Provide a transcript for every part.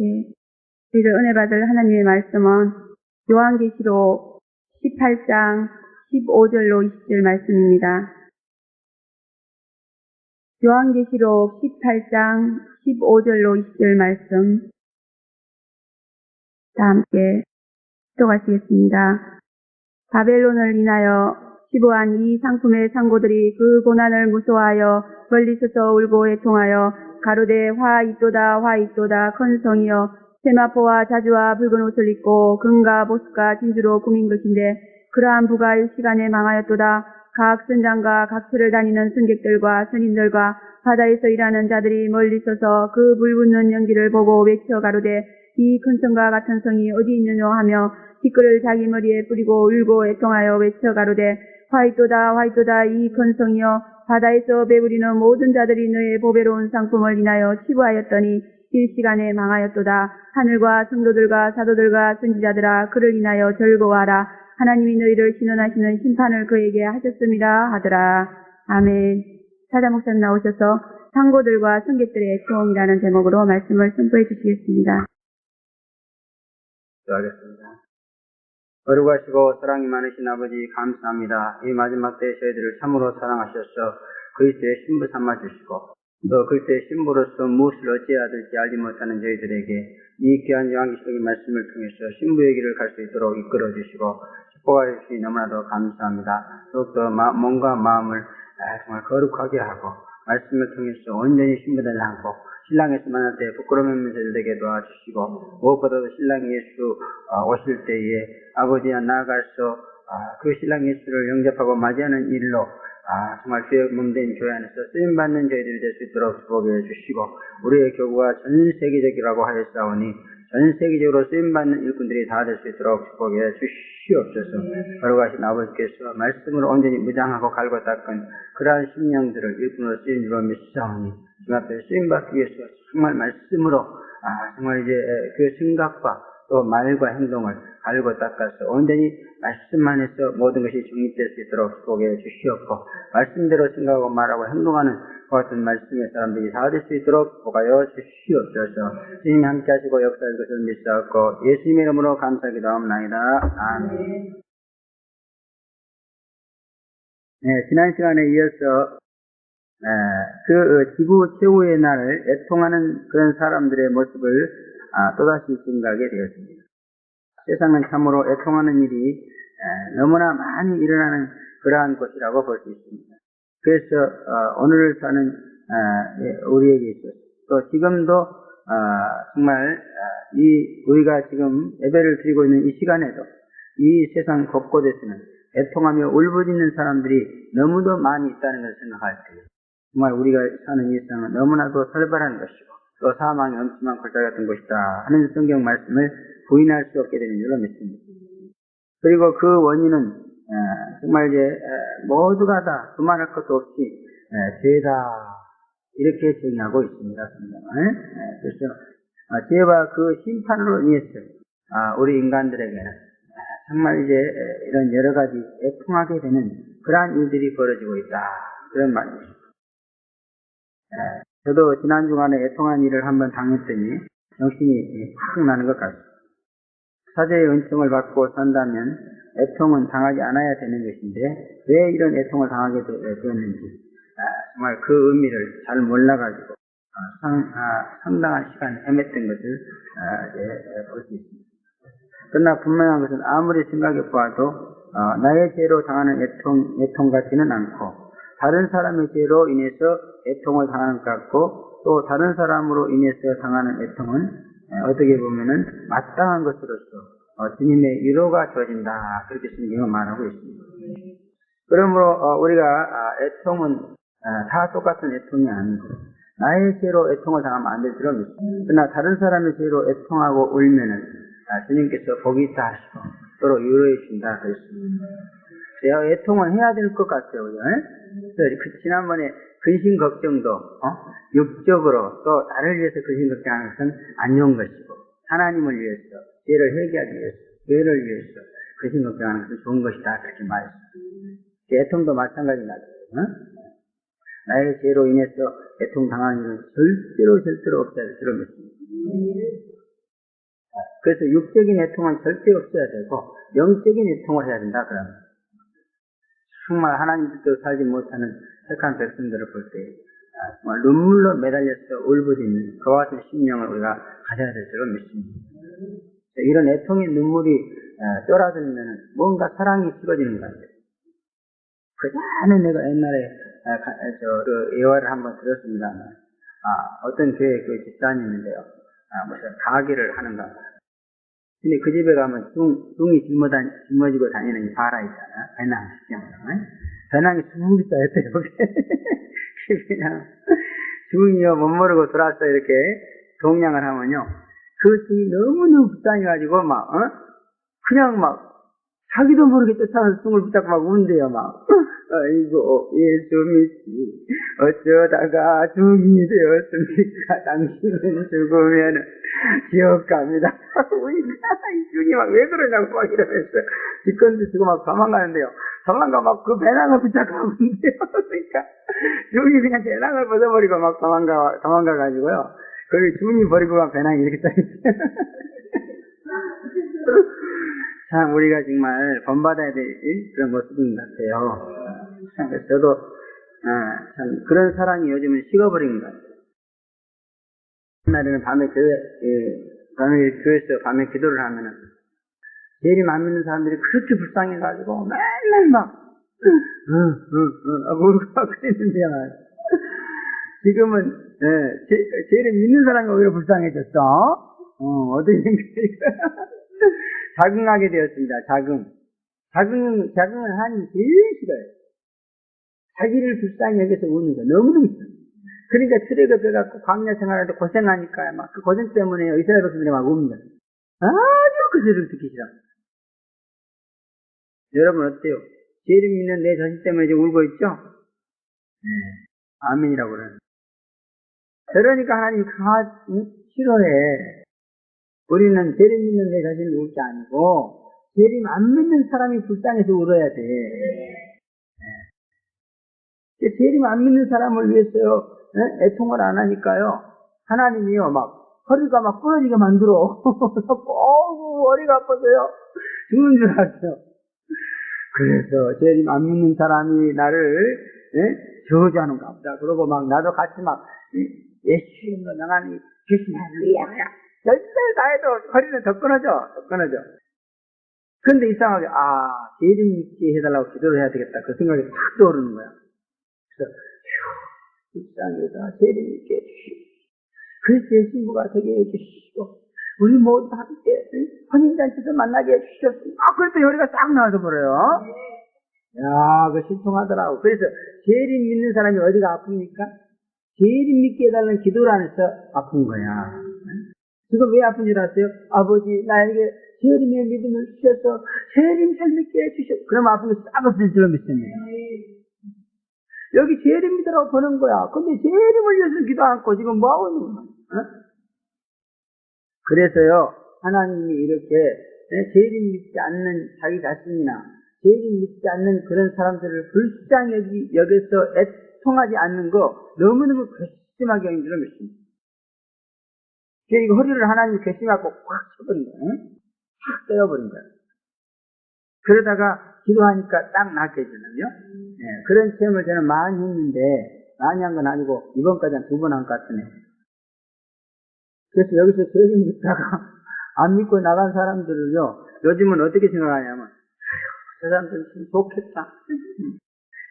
예, 우리를 은혜 받을 하나님의 말씀은 요한계시록 18장 15절로 20절 말씀입니다. 요한계시록 18장 15절로 20절 말씀 다 함께 기도하시겠습니다. 바벨론을 인하여 시부한 이 상품의 상고들이 그 고난을 무서워하여 멀리 서서 울고 애통하여 가로되 화 있도다 화 있도다 큰 성이여 세마포와 자주와 붉은 옷을 입고 금과 보석과 진주로 꾸민 것인데 그러한 부가 일시간에 망하였도다. 각 선장과 각 터를 다니는 승객들과 선인들과 바다에서 일하는 자들이 멀리 서서 그 불붙는 연기를 보고 외쳐 가로되 이 큰 성과 같은 성이 어디 있느냐 하며 티끌을 자기 머리에 뿌리고 울고 애통하여 외쳐 가로되 화이토다 화이토다 이 큰 성이여 바다에서 배부리는 모든 자들이 너의 보배로운 상품을 인하여 치부하였더니 일시간에 망하였도다. 하늘과 성도들과 사도들과 선지자들아 그를 인하여 즐거워하라. 하나님이 너희를 신원하시는 심판을 그에게 하셨습니다 하더라. 아멘. 사자 목사님 나오셔서 상고들과 승객들의 애통이라는 제목으로 말씀을 선포해 주시겠습니다. 기도하겠습니다. 거룩하시고 사랑이 많으신 아버지 감사합니다. 이 마지막 때에 저희들을 참으로 사랑하셔서 그리스도의 신부 삼아주시고 또 그리스도의 신부로서 무엇을 어찌해야 될지 알지 못하는 저희들에게 이 귀한 요한계시록의 말씀을 통해서 신부의 길을 갈 수 있도록 이끌어주시고 축복하여 주시니 너무나도 감사합니다. 더욱더 몸과 마음을 정말 거룩하게 하고 말씀을 통해서 온전히 신부를 안고 신랑에서 만날 때 부끄러움 없는 저들에게 도와주시고 무엇보다도 신랑 예수 오실 때에 아버지와 나아가서 그 신랑 예수를 영접하고 맞이하는 일로 정말 주의 몸된 교회 안에서 쓰임받는 저희들이 될 수 있도록 축복해 주시고 우리의 교구가 전 세계적이라고 하였사오니 전 세계적으로 쓰임받는 일꾼들이 다 될 수 있도록 축복해 주시옵소서. 거룩하신 아버지께서 말씀으로 온전히 무장하고 갈고 닦은 그러한 심령들을 일꾼으로 쓰인 줄로 믿사오니 주 앞에 쓰임받기 위해서 정말 말씀으로 정말 이제 그 생각과 또 말과 행동을 갈고 닦아서 온전히 말씀 안에서 모든 것이 정립될 수 있도록 축복해 주시옵고 말씀대로 생각하고 말하고 행동하는 그 같은 말씀의 사람들이 다 될 수 있도록 축복하여 주시옵소서. 주님이 함께 하시고 역사할 것을 믿사옵고 예수님의 이름으로 감사기도하옵나이다. 아멘. 네, 지난 시간에 이어서 그 지구 최후의 날을 애통하는 그런 사람들의 모습을 또다시 생각하게 되었습니다. 세상은 참으로 애통하는 일이 너무나 많이 일어나는 그러한 곳이라고 볼 수 있습니다. 그래서 오늘 사는 우리에게 있어서 또 지금도 정말 우리가 지금 예배를 드리고 있는 이 시간에도 이 세상 곳곳에서는 애통하며 울부짖는 사람들이 너무도 많이 있다는 것을 생각할 때 정말 우리가 사는 이 세상은 너무나도 살벌한 것이고 또 사망이 엄청난 골짜 같은 것이다 하는 성경 말씀을 부인할 수 없게 되는 줄로 믿습니다. 그리고 그 원인은 정말 이제 모두가 다 두말할 것도 없이 죄다 이렇게 정의하고 있습니다. 그래서 죄와 그 심판으로 인해서 우리 인간들에게는 정말 이제 이런 여러 가지 애통하게 되는 그러한 일들이 벌어지고 있다 그런 말입니다. 저도 지난 주간에 애통한 일을 한번 당했더니 정신이 팍 나는 것 같습니다. 사제의 은총을 받고 산다면 애통은 당하지 않아야 되는 것인데 왜 이런 애통을 당하게 되었는지 정말 그 의미를 잘 몰라가지고 상당한 시간 헤맸던 것을 볼 수 있습니다. 그러나 분명한 것은 아무리 생각해 보아도 나의 죄로 당하는 애통 같지는 않고 다른 사람의 죄로 인해서 애통을 당하는 것 같고 또 다른 사람으로 인해서 당하는 애통은 어떻게 보면은 마땅한 것으로서 주님의 위로가 주어진다 그렇게 성경은 말하고 있습니다. 그러므로 우리가 애통은 다 똑같은 애통이 아니고 나의 죄로 애통을 당하면 안 될 줄로 믿습니다. 그러나 다른 사람의 죄로 애통하고 울면은 주님께서 복이 있다 하시고 서로 위로해 주신다 그랬습니다. 제가 애통은 해야 될 것 같아요. 그래서 지난번에 근심 걱정도 육적으로 또 나를 위해서 근심 걱정하는 것은 안 좋은 것이고 하나님을 위해서 죄를 회개하기 위해서 죄를 위해서 근심 걱정하는 것은 좋은 것이다 그렇게 말했습니다. 애통도 마찬가지입니다. 나의 죄로 인해서 애통 당하는 일은 절대로 없다 그런 것입니다. 그래서 육적인 애통은 절대 없어야 되고 영적인 애통을 해야 된다. 그러면 정말 하나님 뜻대로 살지 못하는 택한 백성들을 볼 때 정말 눈물로 매달려서 울부짖는 그와 같은 심령을 우리가 가져야 될 줄로 믿습니다. 이런 애통의 눈물이 쫄아들면 뭔가 사랑이 식어지는 것 같아요. 그 전에 내가 옛날에 그 예화를 한번 들었습니다만 어떤 교회 그 집사님인데요. 무슨 가게를 하는가. 근데 그 집에 가면 둥이 짊어지고 다니는 이 바라 있잖아요. 배낭 시스템으로. 배낭이 쑥 쌓였대요, 여기. 그냥, 둥이요, 못 모르고 돌아서 이렇게 동냥을 하면요. 그 둥이 너무너무 불쌍해가지고 그냥 자기도 모르게 쫓아가서 둥을 붙잡고 막 운대요, 막. 아이고, 예수 믿지. 어쩌다가 둥이 되었습니까? 당신은 죽으면 지옥 갑니다. 이 둥이 막 왜 그러냐고 막 이러면서 뒷건도 주고 막 도망가는데요. 도망가 막 그 배낭을 붙잡고 운대요. 그러니까 둥이 그냥 배낭을 벗어버리고 막 도망가가지고요. 거기 둥이 버리고 간 배낭이 이렇게 쌓여있어요. 참, 우리가 정말 본받아야 될 그런 모습인 것 같아요. 그래서 저도, 참, 그런 사랑이 요즘은 식어버린 것 같아요. 옛날에는 밤에 교회에서 밤에 기도를 하면은, 예림 안 믿는 사람들이 그렇게 불쌍해가지고, 맨날 울고 그랬는데요. 지금은, 예림 믿는 사람이 오히려 불쌍해졌어. 어떻게 생각해요? 자긍하게 되었습니다. 자긍은 하나님이 제일 싫어요. 자기를 불쌍히 여겨서 우는 거 너무너무 싫어요. 그러니까 트랙을 빼갖고 광야 생활하는데 고생하니까 막 그 고생 때문에 이스라엘 백성들이 막 웁니다. 아주 그 소리를 듣기 싫어. 여러분 어때요? 죄를 믿는 내 자신 때문에 지금 울고 있죠? 네. 아멘이라고 그러는. 그러니까 하나님 싫어해. 우리는 죄를 믿는 내 자신을 울 게 아니고 죄를 안 믿는 사람이 불쌍해서 울어야 돼. 죄를 안 믿는 사람을 위해서요 애통을 안 하니까요 하나님이요 허리가 막 부러지게 만들어. 허리가 아파서요 죽는 줄 알았어요. 그래서 죄를 안 믿는 사람이 나를 저주하는가 보다. 그러고 나도 같이 예수님으로 나가니 주신 할렐루야 열심히 다 해도 허리는 더 끊어져. 근데 이상하게, 죄를 믿게 해달라고 기도를 해야 되겠다. 그 생각이 탁 떠오르는 거야. 그래서, 불쌍하다. 죄를 믿게 해주시고, 그리스도의 신부가 되게 해주시고, 우리 모두 함께 혼인잔치도 만나게 해주셨습니다. 그랬더니 허리가 싹 나와서 버려요. 야, 그 신통하더라고. 그래서, 죄를 믿는 사람이 어디가 아픕니까? 죄를 믿게 해달라는 기도를 안 해서 아픈 거야. 지금 왜 아픈 줄 아세요? 아버지, 나에게 재림의 믿음을 주셔서 재림 잘 믿게 해주셨어. 그럼 아픈 게 싹 없어질 줄로 믿습니다. 여기 재림 믿으라고 보는 거야. 근데 재림을 위해서 기도 않고 지금 뭐하고 있는 거야? 그래서요, 하나님이 이렇게 재림 믿지 않는 자기 자신이나 재림 믿지 않는 그런 사람들을 불쌍히 여기서 애통하지 않는 거 너무너무 괘씸하게 하는 줄로 믿습니다. 이거 허리를 하나님이 괘씸하고 확 쳐버린 거예요. 확 때려버린 거예요. 그러다가 기도하니까 딱 낫게 해주는요. 그런 체험을 저는 많이 했는데, 많이 한 건 아니고, 이번까지 한 2번 한 것 같으네. 그래서 여기서 죄를 믿다가, 안 믿고 나간 사람들을요, 요즘은 어떻게 생각하냐면, 저 사람들은 참 좋겠다.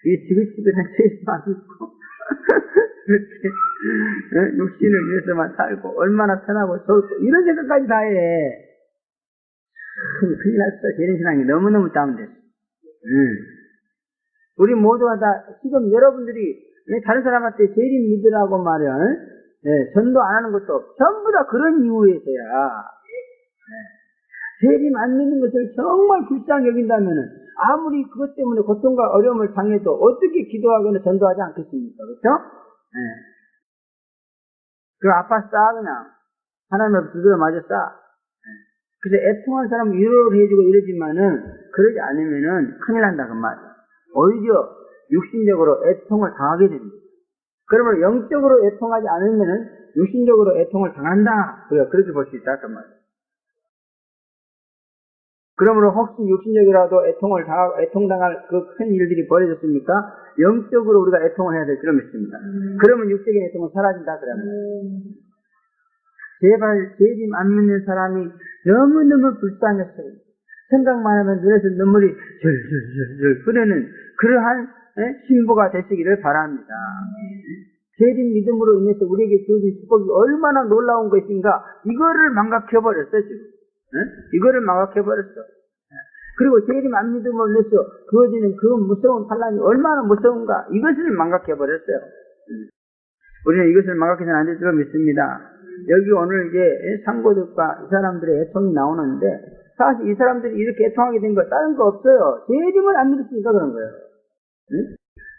이 지긋지긋한 죄만 믿고, 그렇게 육신을 위해서만 살고 얼마나 편하고 좋고 이런 생각까지 다 해. 큰일 났어. 재림신앙이 너무너무 다운됐어. 우리 모두가 다 지금 여러분들이 다른 사람한테 재림 믿으라고 말이야. 전도 안 하는 것도 전부 다 그런 이유에서야. 재림 안 믿는 것을 정말 불쌍히 여긴다면은 아무리 그것 때문에 고통과 어려움을 당해도 어떻게 기도하거나 전도하지 않겠습니까? 그렇죠? 그 아파 싸 그냥 하나님 앞에 두드려 맞아 싸. 그래서 애통한 사람 위로를 해주고 이러지만은 그러지 않으면은 큰일 난다 그 말이야. 오히려 육신적으로 애통을 당하게 됩니다. 그러면 영적으로 애통하지 않으면은 육신적으로 애통을 당한다. 그렇게 볼 수 있다 그 말이야. 그러므로 혹시 육신적이라도 애통당할 그 큰 일들이 벌어졌습니까? 영적으로 우리가 애통을 해야 될 줄로 믿습니다. 그러면 육적인 애통은 사라진다 그러면. 제발 예수님 안 믿는 사람이 너무너무 불쌍했어요. 생각만 하면 눈에서 눈물이 절절절절 흐르는 그러한 신부가 되시기를 바랍니다. 예수님 믿음으로 인해서 우리에게 주어진 축복이 얼마나 놀라운 것인가 이거를 망각해버렸어 지금. 이거를 망각해버렸어. 그리고 예수님 안 믿음으로 인해서 주어지는 그 무서운 환난이 얼마나 무서운가 이것을 망각해버렸어요. 우리는 이것을 망각해서는 안 될 줄로 믿습니다. 여기 오늘 이제 상고들과 이 사람들의 애통이 나오는데 사실 이 사람들이 이렇게 애통하게 된 거 다른 거 없어요. 예수님을 안 믿었으니까 그런 거예요.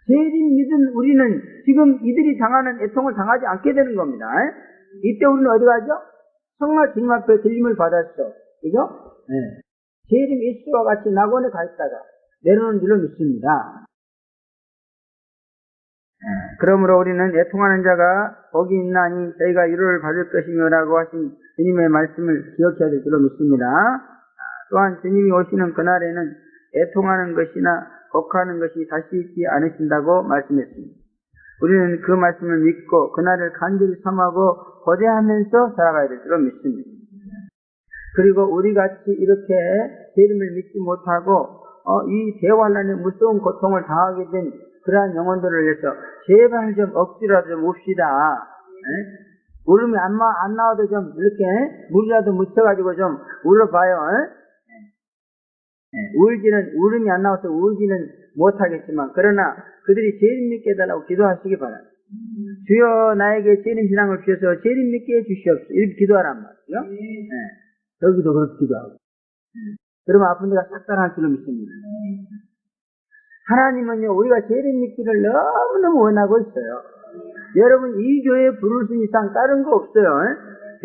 예수님 믿은 우리는 지금 이들이 당하는 애통을 당하지 않게 되는 겁니다. 이때 우리는 어디 가죠? 정말 주님 앞에 들림을 받았어. 그죠? 예수님 예수와 같이 낙원에 가 있다가 내려오는 줄로 믿습니다. 그러므로 우리는 애통하는 자가 복이 있나니 저희가 위로를 받을 것이며라고 하신 주님의 말씀을 기억해야 될 줄로 믿습니다. 또한 주님이 오시는 그날에는 애통하는 것이나 곡하는 것이 다시 있지 않으신다고 말씀했습니다. 우리는 그 말씀을 믿고 그날을 간절히 삼하고 고대하면서 살아가야 될 줄로 믿습니다. 그리고 우리같이 이렇게 예수님을 믿지 못하고 이 대환란의 무서운 고통을 당하게 된 그러한 영혼들을 위해서 제발 좀 억지라도 좀 웁시다. 울음이 안 나와도 좀 이렇게 물이라도 묻혀가지고 좀 울어봐요. 울음이 안 나와서 울지는 못하겠지만 그러나 그들이 예수님 믿게 해달라고 기도하시기 바랍니다. 주여 나에게 예수님 신앙을 주셔서 예수님 믿게 해주시옵소서 이렇게 기도하란 말이죠. 여기도 그렇게 기도하고 그러면 아픈 데가 싹 달아날 줄로 믿습니다. 하나님은요 우리가 예수님 믿기를 너무너무 원하고 있어요. 여러분 이 교회에 부르신 이상 다른 거 없어요.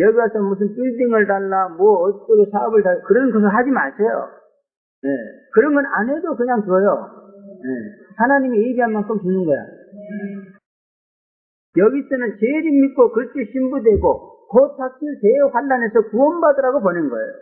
여기 와서 무슨 빌딩을 달라 뭐 어쩌고 사업을 달라 그런 것을 하지 마세요. 그런 건 안 해도 그냥 줘요. 하나님이 예비한 만큼 주는 거야. 여기서는 예수님 믿고 그렇게 신부되고 곧 닥칠 대환란에서 구원받으라고 보낸 거예요.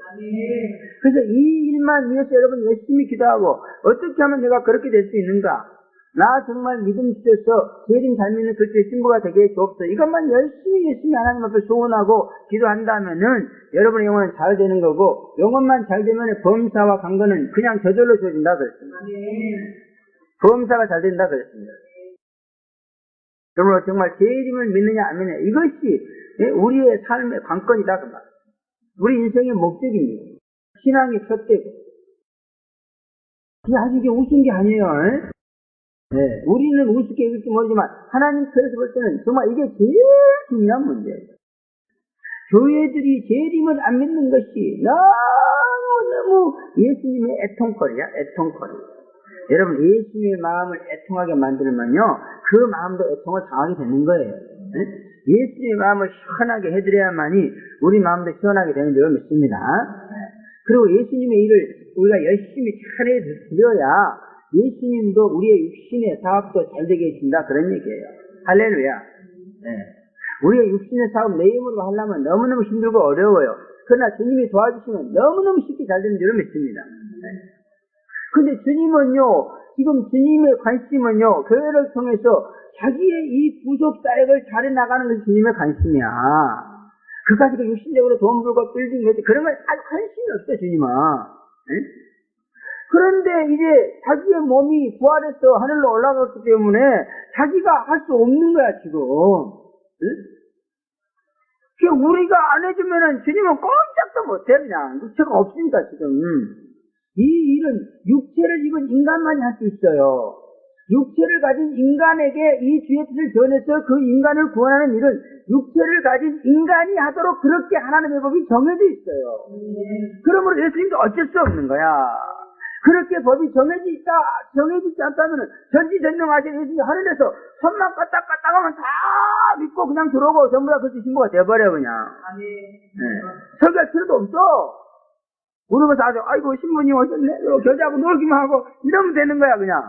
그래서 이 일만 위해서 여러분 열심히 기도하고 어떻게 하면 내가 그렇게 될 수 있는가? 나 정말 믿음 주셔서 예수님 잘 믿는 그리스도의 신부가 되게 해주옵소서. 이것만 열심히 하나님 앞에 소원하고 기도한다면은 여러분의 영혼은 잘 되는 거고 영혼만 잘 되면 범사와 강건은 그냥 저절로 주어진다 그랬습니다. 범사가 잘 된다 그랬습니다. 그러므로 정말 예수님을 믿느냐 안 믿느냐 이것이 우리의 삶의 관건이다 그 말. 우리 인생의 목적입니다. 신앙의 표대고. 아직 이게 우스운 게 아니에요. 우리는 우습게 여길지 모르지만 하나님께서 볼 때는 정말 이게 제일 중요한 문제예요. 교회들이 예수님을 안 믿는 것이 너무너무 예수님의 애통거리야. 여러분 예수님의 마음을 애통하게 만들면요 그 마음도 애통을 당하게 되는 거예요. 예수님의 마음을 시원하게 해드려야만이 우리 마음도 시원하게 되는 줄 믿습니다. 그리고 예수님의 일을 우리가 열심히 잘 해드려야 예수님도 우리의 육신의 사업도 잘 되게 해준다 그런 얘기예요. 할렐루야. 우리의 육신의 사업 내 힘으로 하려면 너무너무 힘들고 어려워요. 그러나 주님이 도와주시면 너무너무 쉽게 잘 되는 줄 믿습니다. 근데 주님은요 지금 주님의 관심은요 교회를 통해서 자기의 이 구속 사역을 잘 해나가는 것이 주님의 관심이야. 그까지 그 육신적으로 돈 벌고 빌딩 해서 그런 걸 아주 관심이 없어 주님은. 그런데 이제 자기의 몸이 부활해서 하늘로 올라갔기 때문에 자기가 할 수 없는 거야 지금. 우리가 안 해주면은 주님은 꼼짝도 못해 그냥 육체가 없으니까 지금. 이 일은 육체를 입은 인간만이 할 수 있어요. 육체를 가진 인간에게 이 주의 뜻을 전해서 그 인간을 구원하는 일은 육체를 가진 인간이 하도록 그렇게 하나님의 법이 정해져 있어요. 그러므로 예수님도 어쩔 수 없는 거야. 그렇게 법이 정해지지 않다면 전지전능하신 예수님이 하늘에서 손만 까딱까딱하면 다 믿고 그냥 들어오고 전부 다 그리스도 신부가 돼버려 그냥. 설교할 필요도 없어. 우리가 아주 아이고 신부님 오셨네 겨자하고 놀기만 하고 이러면 되는 거야 그냥.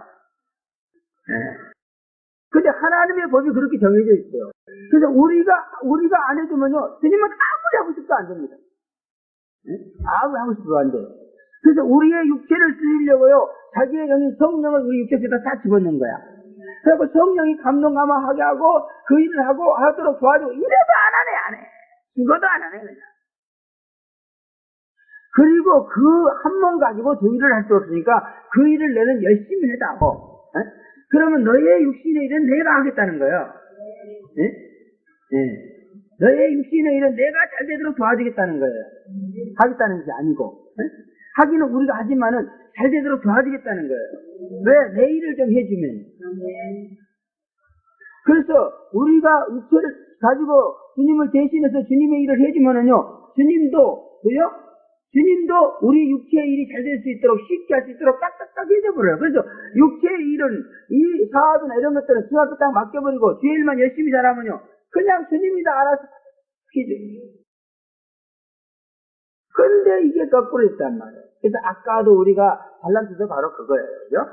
근데 하나님의 법이 그렇게 정해져 있어요. 그래서 우리가 안 해주면요 주님은 아무리 하고 싶도 안 됩니다. 아무리 하고 싶도 안 돼요. 그래서 우리의 육체를 쓰려고요, 자기의 영인 성령을 우리 육체에다 다 집어넣는 거야. 그리고 성령이 감동감화하게 하고 그 일을 하도록 도와주고, 이래도 안 해. 죽어도 안 하네, 그냥. 그리고 그 한 몸 가지고 두 일을 할 수 없으니까 그 일을 너는 열심히 해다고. 그러면 너의 육신의 일은 내가 하겠다는 거예요. 너의 육신의 일은 내가 잘 되도록 도와주겠다는 거예요. 하겠다는 게 아니고. 하기는 우리가 하지만은 잘 되도록 도와주겠다는 거예요. 왜? 내 일을 좀 해주면. 그래서 우리가 육체를 가지고 주님을 대신해서 주님의 일을 해주면은요, 주님도 우리 육체의 일이 잘 될 수 있도록, 쉽게 할 수 있도록 딱딱딱 해줘버려요. 그래서 육체의 일은, 이 사업이나 이런 것들은 주님께 딱 맡겨버리고, 주의 일만 열심히 잘하면요, 그냥 주님이 다 알아서 해줘요. 근데 이게 거꾸로 있단 말이에요. 그래서 아까도 우리가 달란트도 바로 그거예요. 그죠?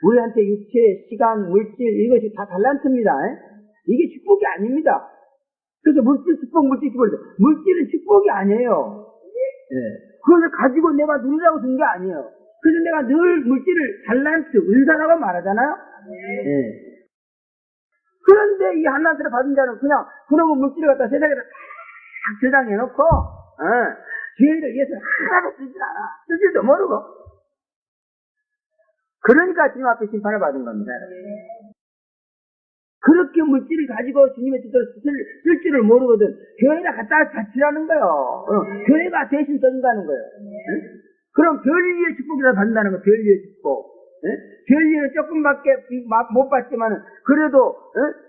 우리한테 육체, 시간, 물질, 이것이 다 달란트입니다. 이게 축복이 아닙니다. 그래서 물질 축복, 물질은 축복이 아니에요. 그것을 가지고 내가 누리라고 준 게 아니에요. 그래서 내가 늘 물질을 달란트, 은사라고 말하잖아요. 그런데 이 한란트를 받은 자는 그냥 그런 물질을 갖다 세상에다 딱 저장해놓고, 죄를 위해서 하나도 쓰질 않아. 쓰질도 모르고. 그러니까 주님 앞에 심판을 받은 겁니다. 그렇게 물질을 가지고 주님의 뜻대로 쓸 줄을 모르거든. 교회에다 갖다 바치라는 거예요. 교회가 대신 써준다는 거예요. 그럼 별리의 축복이라도 받는다는 거예요. 별리의 축복. 별리는 조금밖에 못 받지만은, 그래도,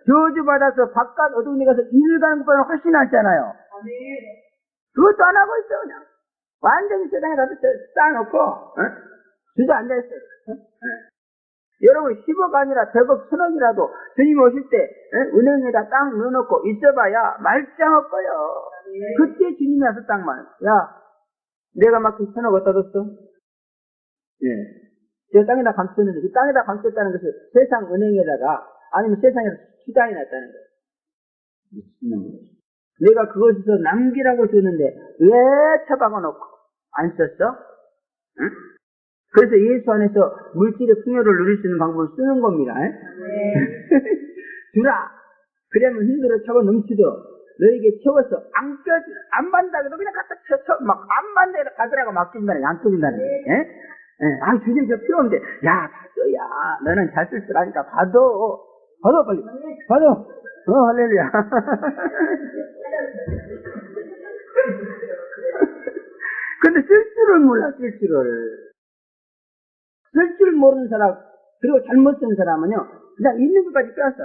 저주받아서 바깥 어두운 데 가서 일을 가는 것보다는 훨씬 낫잖아요. 그것도 안 하고 있어, 그냥. 완전히 세상에 가서 쌓아놓고, 주저앉아있어요. 여러분, 10억 아니라 100억, 1000억이라도 주님 오실 때, 은행에다 딱 넣어놓고 있어봐야 말짱할 거예요. 그때 주님이 와서 딱 말, 야, 내가 맡긴 1000억 어디다 뒀어? 저 땅에다 감췄는데, 그 땅에다 감췄다는 것은 세상 은행에다가, 아니면 세상에서 투자해 놨다는 거예요. 미친놈이야. 내가 그것에서 남기라고 줬는데 왜 처박아 놓고 안 썼어? 응? 그래서 예수 안에서 물질의 풍요를 누릴 수 있는 방법을 쓰는 겁니다. 주라. 그러면 힘들어 차고 넘치도록 너에게 채워서 안 받는다고 그냥 갖다 쳐 막 안 받는다 가더라고 맡긴다는 안 껴준다는 거예요. 주님 저 필요 없는데, 야, 받아야. 너는 잘 쓸 줄 아니까 받아, 빨리. 받아. 할렐루야. 근데 쓸 줄을 몰라, 쓸 줄을. 쓸 줄 모르는 사람, 그리고 잘못 쓴 사람은요, 그냥 있는 것까지 빼앗어.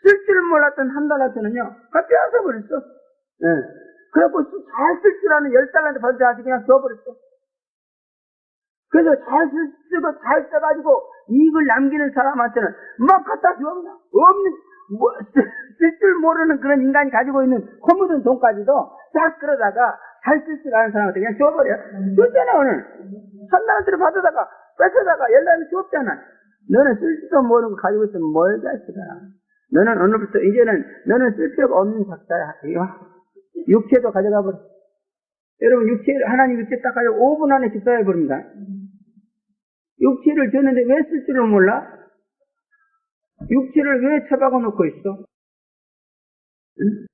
쓸 줄 몰랐던 한 달란트는요, 다 빼앗아 버렸어. 그래갖고 잘 쓸 줄 아는 10달란트 받은 자한테 그냥 줘버렸어. 그래서 잘 쓰고 잘 써가지고 이익을 남기는 사람한테는 막 갖다 줘. 쓸 줄 모르는 그런 인간이 가지고 있는 허묻은 돈까지도 싹 끌어다가 잘 쓸 줄 아는 사람한테 그냥 줘버려. 줬잖아, 오늘. 3달란트를 받아다가 뺏어다가 10달란트 줬잖아. 너는 쓸 줄도 모르는 거 가지고 있으면 뭘 자식아. 너는 오늘부터 이제는 너는 쓸 필요가 없는 작자야. 육체도 가져가 버려. 여러분, 하나님 육체 딱 가지고 5분 안에 집사해 버립니다. 육체를 줬는데 왜 쓸 줄을 몰라? 육체를 왜 처박아 놓고 있어? 응?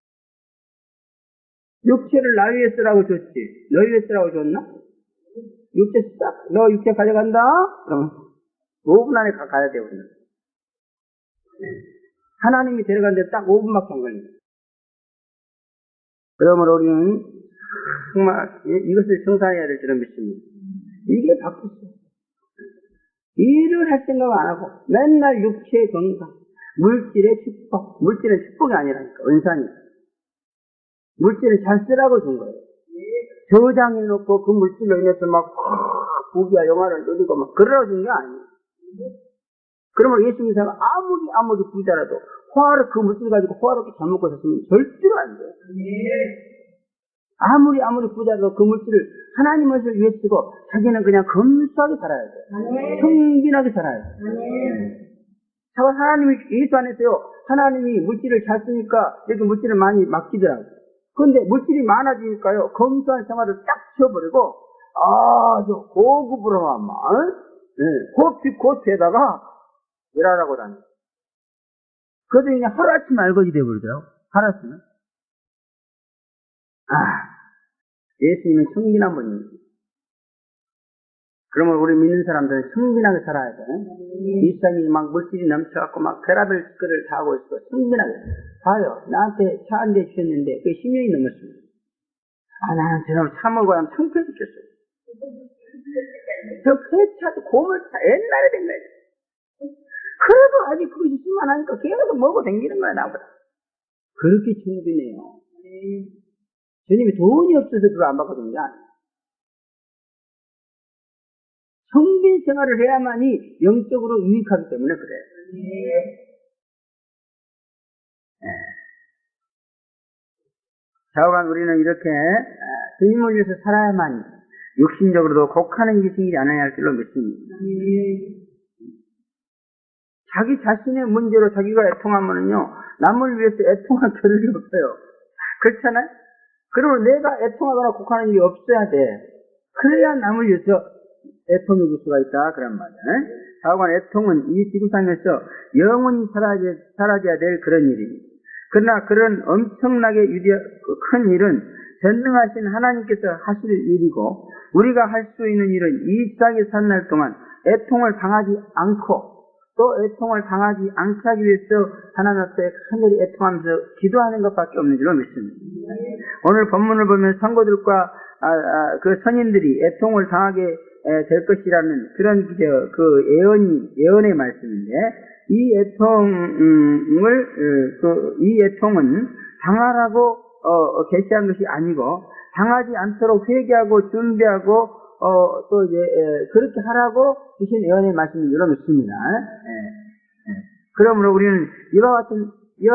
육체를 나 위해 쓰라고 줬지. 너 위해 쓰라고 줬나? 육체 싹, 너 육체 가져간다? 그러면 5분 안에 가야 돼, 우리는. 하나님이 데려가는데 딱 5분밖에 안 걸립니다. 그러므로 우리는 정말 이것을 성사해야 될 줄은 믿습니다. 이게 바뀌었어. 일을 할 생각 안 하고 맨날 육체의 건강, 물질의 축복. 물질은 축복이 아니라니까, 은사니. 물질은 잘 쓰라고 준 거예요. 저장해놓고 그 물질로 인해서 막 부귀와 영화를 누리고 막 그러라고 준 게 아니에요. 그러면 예수 믿는 사람은 아무리 부자라도 그 물질 가지고 호화롭게 잘 먹고 샀으면 절대로 안 돼요. 아무리 부자라도 그 물질을 하나님을 위해 쓰고 자기는 그냥 검소하게 살아야 돼요. 청빈하게 살아야 돼요. 하나님이 예수 안에서요, 하나님이 물질을 잘 쓰니까 여기 물질을 많이 맡기더라고요. 그런데 물질이 많아지니까요, 검소한 생활을 딱 치워버리고 아주 고급으로만, 고피 코트에다가 일하라고 다니. 그래도 그냥 하루아침 알거지 돼버리더라고. 하루아침에. 예수님은 청진한 분이에요. 그러면 우리 믿는 사람들은 청진하게 살아야 돼. 이 세상이 막 물질이 넘쳐갖고 막 별의별 짓거리를 다 하고 있어. 청진하게. 봐요. 나한테 차 한 대 주셨는데 그게 10년이 넘었습니다. 나는 저놈 차 몰고 가면 창피해 죽겠어요. 저 폐차도 고물차 옛날에 된 거예요. 그래도 아직 그것이 쓸만하니까 계속 먹고 다니는 거야, 나보다. 그렇게 청진해요. 주님이 돈이 없어서 그걸 안 받거든요. 청진 생활을 해야만이 영적으로 유익하기 때문에 그래요. 좌우간 우리는 이렇게 주님을 위해서 살아야만 육신적으로도 곡하는 일이 생기지 않아야 할 줄로 믿습니다. 자기 자신의 문제로 자기가 애통하면요, 남을 위해서 애통할 겨를이 없어요. 그렇잖아요? 그리고 내가 애통하거나 곡하는 일이 없어야 돼. 그래야 남을 위해서 애통해 줄 수가 있다. 그런 말이야. 좌우간 애통은 이 지구상에서 영원히 사라져야 될 그런 일입니다. 그러나 그런 엄청나게 큰 일은 전능하신 하나님께서 하실 일이고, 우리가 할 수 있는 일은 이 땅에 사는 날 동안 애통을 당하지 않고 또 애통을 당하지 않게 하기 위해서 하나님 앞에 하늘이 애통하면서 기도하는 것밖에 없는 줄로 믿습니다. 오늘 본문을 보면 성도들과 그 선인들이 애통을 당하게 될 것이라는 그런 예언의 말씀인데, 이 애통은 당하라고 계시한 것이 아니고, 당하지 않도록 회개하고 준비하고 또 이제 그렇게 하라고 주신 예언의 말씀인 줄로 믿습니다. 그러므로 우리는 이와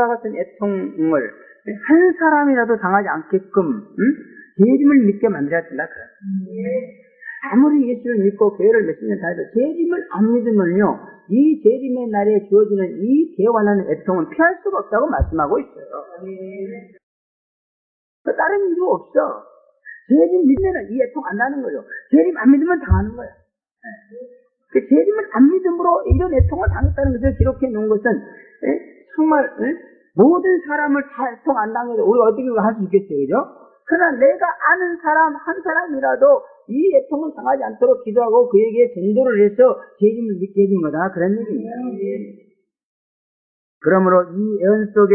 같은 애통을 한 사람이라도 당하지 않게끔 재림을 믿게 만들어야 된다. 아무리 예수를 믿고 교회를 몇십 년 다해도 재림을 안 믿으면요, 이 재림의 날에 주어지는 이 대환란의 애통은 피할 수가 없다고 말씀하고 있어요. 다른 이유 없어. 재림 믿으면 이 애통 안 나는 거죠. 재림 안 믿으면 당하는 거예요. 그 재림을 안 믿음으로 이런 애통을 당했다는 것을 기록해 놓은 것은 정말 모든 사람을 다 애통 안 당해도 우리가 어떻게 할 수 있겠어요, 그죠? 그러나 내가 아는 사람 한 사람이라도 이 애통을 당하지 않도록 기도하고 그에게 전도를 해서 재림을 믿게 해준 거다, 그런 얘기입니다. 그러므로 이 예언 속에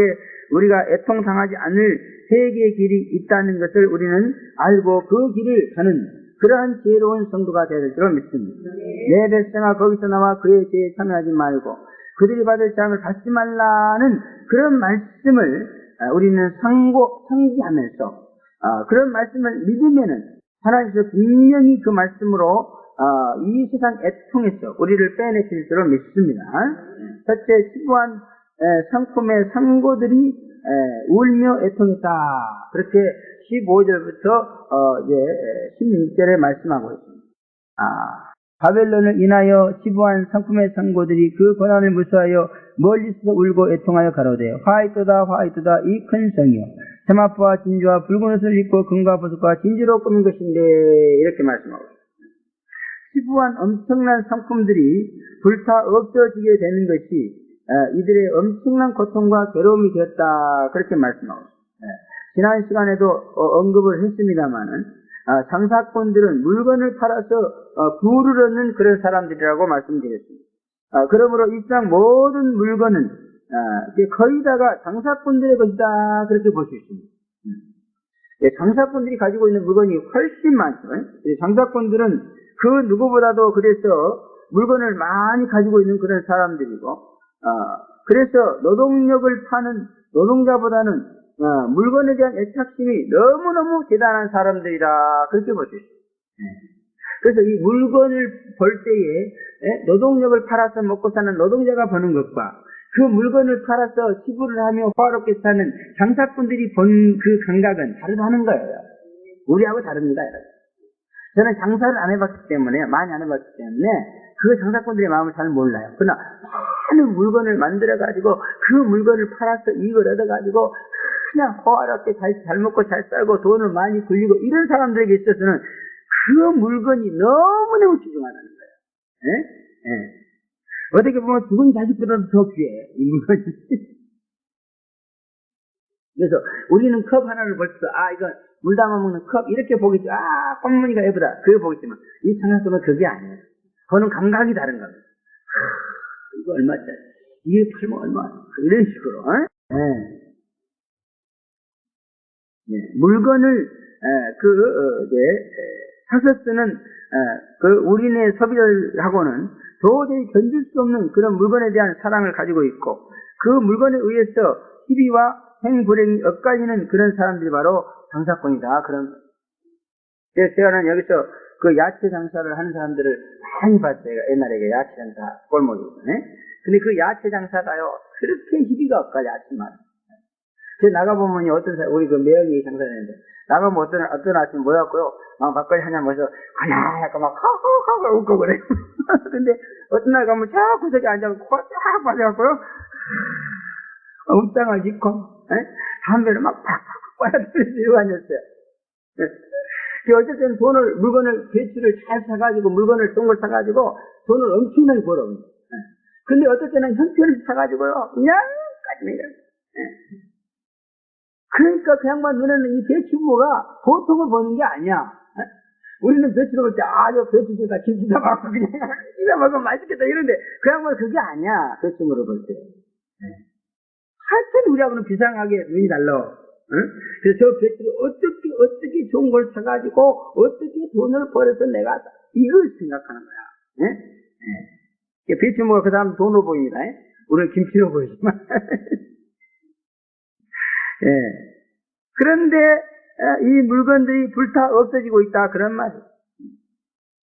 우리가 애통당하지 않을 세계의 길이 있다는 것을 우리는 알고 그 길을 가는 그러한 지혜로운 성도가 되야 될 줄로 믿습니다. 내 백성아 거기서 나와 그의 죄에 참여하지 말고 그들이 받을 재앙을 받지 말라는 그런 말씀을 우리는 상기하면서 그런 말씀을 믿으면은 하나님께서 분명히 그 말씀으로 이 세상 애통에서 우리를 빼내실 줄로 믿습니다. 첫째, 치부한 상품의 상고들이 울며 애통했다. 그렇게 15절부터 이제 16절에 말씀하고 있습니다. 바벨론을 인하여 치부한 상품의 상고들이 그 고난을 무서워하여 멀리서 울고 애통하여 가로되 화이토다 화이토다 이 큰 성이여 세마포와 진주와 붉은 옷을 입고 금과 보석과 진주로 꾸민 것인데, 이렇게 말씀하고 있습니다. 치부한 엄청난 상품들이 불타 없어지게 되는 것이 이들의 엄청난 고통과 괴로움이 되었다, 그렇게 말씀하고 있습니다. 지난 시간에도 언급을 했습니다마는 장사꾼들은 물건을 팔아서 부를 얻는 그런 사람들이라고 말씀드렸습니다. 그러므로 이 세상 모든 물건은 거의 다가 장사꾼들의 것이다, 그렇게 볼 수 있습니다. 장사꾼들이 가지고 있는 물건이 훨씬 많죠. 장사꾼들은 그 누구보다도 그래서 물건을 많이 가지고 있는 그런 사람들이고, 그래서 노동력을 파는 노동자보다는 물건에 대한 애착심이 너무너무 대단한 사람들이다, 그렇게 볼 수 있습니다. 그래서 이 물건을 벌 때에 노동력을 팔아서 먹고 사는 노동자가 버는 것과 그 물건을 팔아서 지불을 하며 화롭게 사는 장사꾼들이 번 그 감각은 다르다는 거예요. 우리하고 다릅니다. 저는 장사를 안 해봤기 때문에, 많이 안 해봤기 때문에 그 장사꾼들의 마음을 잘 몰라요. 그러나 많은 물건을 만들어가지고 그 물건을 팔아서 이익을 얻어가지고 그냥 호화롭게 잘 먹고 잘 살고 돈을 많이 굴리고 이런 사람들에게 있어서는 그 물건이 너무너무 귀중하다는 거예요. 예? 예. 어떻게 보면 죽은 자식보다도 더 귀해, 이 물건이. 그래서 우리는 컵 하나를 볼 때, 이거 물 담아 먹는 컵, 이렇게 보겠지. 꽃무늬가 예쁘다. 그거 보겠지만, 이 장사꾼은 그게 아니에요. 그거는 감각이 다른 겁니다. 이거 얼마짜리? 이게 팔면 얼마? 이런 식으로, 물건을, 사서 쓰는, 우리네 소비자하고는 도저히 견딜 수 없는 그런 물건에 대한 사랑을 가지고 있고, 그 물건에 의해서 희비와 행불행이 엇갈리는 그런 사람들이 바로 장사꾼이다. 그래서 제가는 여기서 그 야채 장사를 하는 사람들을 많이 봤어요. 옛날에 야채 장사 골목이거든요. 근데 그 야채 장사가요, 그렇게 희비가 엇갈려, 아침마다. 제가 나가보면 어떤 사람, 우리 그 매형이 장사하는데, 나가면 어떤 아침 모였고요, 막 막걸리 한잔 마셔서, 하얗게 막, 하하하하 웃고 그래요. 근데 어떤 날 가면 저 구석에 앉아서 코가 쫙 빠져갖고요, 음땅을 짓고, 담배를 막 팍팍 빨아들이고 앉았어요. 어쨌든 물건을, 배추를 잘 사가지고, 물건을 똥을 사가지고, 돈을 엄청나게 벌어요. 근데 어떨 때는 형편을 사가지고요, 그냥까지 내요. 그러니까 그 양반 눈에는 이 배추부가 보통을 버는 게 아니야. 우리는 배추를 볼 때, 저 배추에다 김치다 먹고 그냥, 이거 먹으면 맛있겠다 이런데, 그 양반은 그게 아니야. 배추물을 볼 때. 하여튼 우리하고는 비상하게 눈이 달라. 그래서 저 배추를 어떻게 좋은 걸 사가지고, 어떻게 돈을 벌어서 내가, 이걸 생각하는 거야. 배추물가 그 다음 돈으로 보입니다. 우리는 김치로 보이지만. 그런데 이 물건들이 불타 없어지고 있다, 그런 말이에요.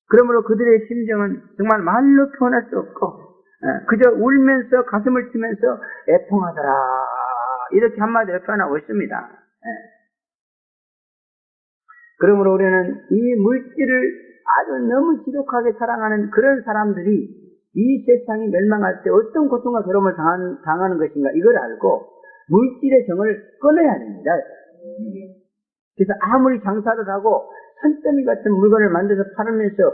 그러므로 그들의 심정은 정말 말로 표현할 수 없고, 그저 울면서 가슴을 치면서 애통하더라, 이렇게 한마디로 표현하고 있습니다. 그러므로 우리는 이 물질을 아주 너무 지독하게 사랑하는 그런 사람들이 이 세상이 멸망할 때 어떤 고통과 괴로움을 당하는 것인가, 이걸 알고 물질의 정을 끊어야 됩니다. 그래서 아무리 장사를 하고 산더미 같은 물건을 만들어서 팔으면서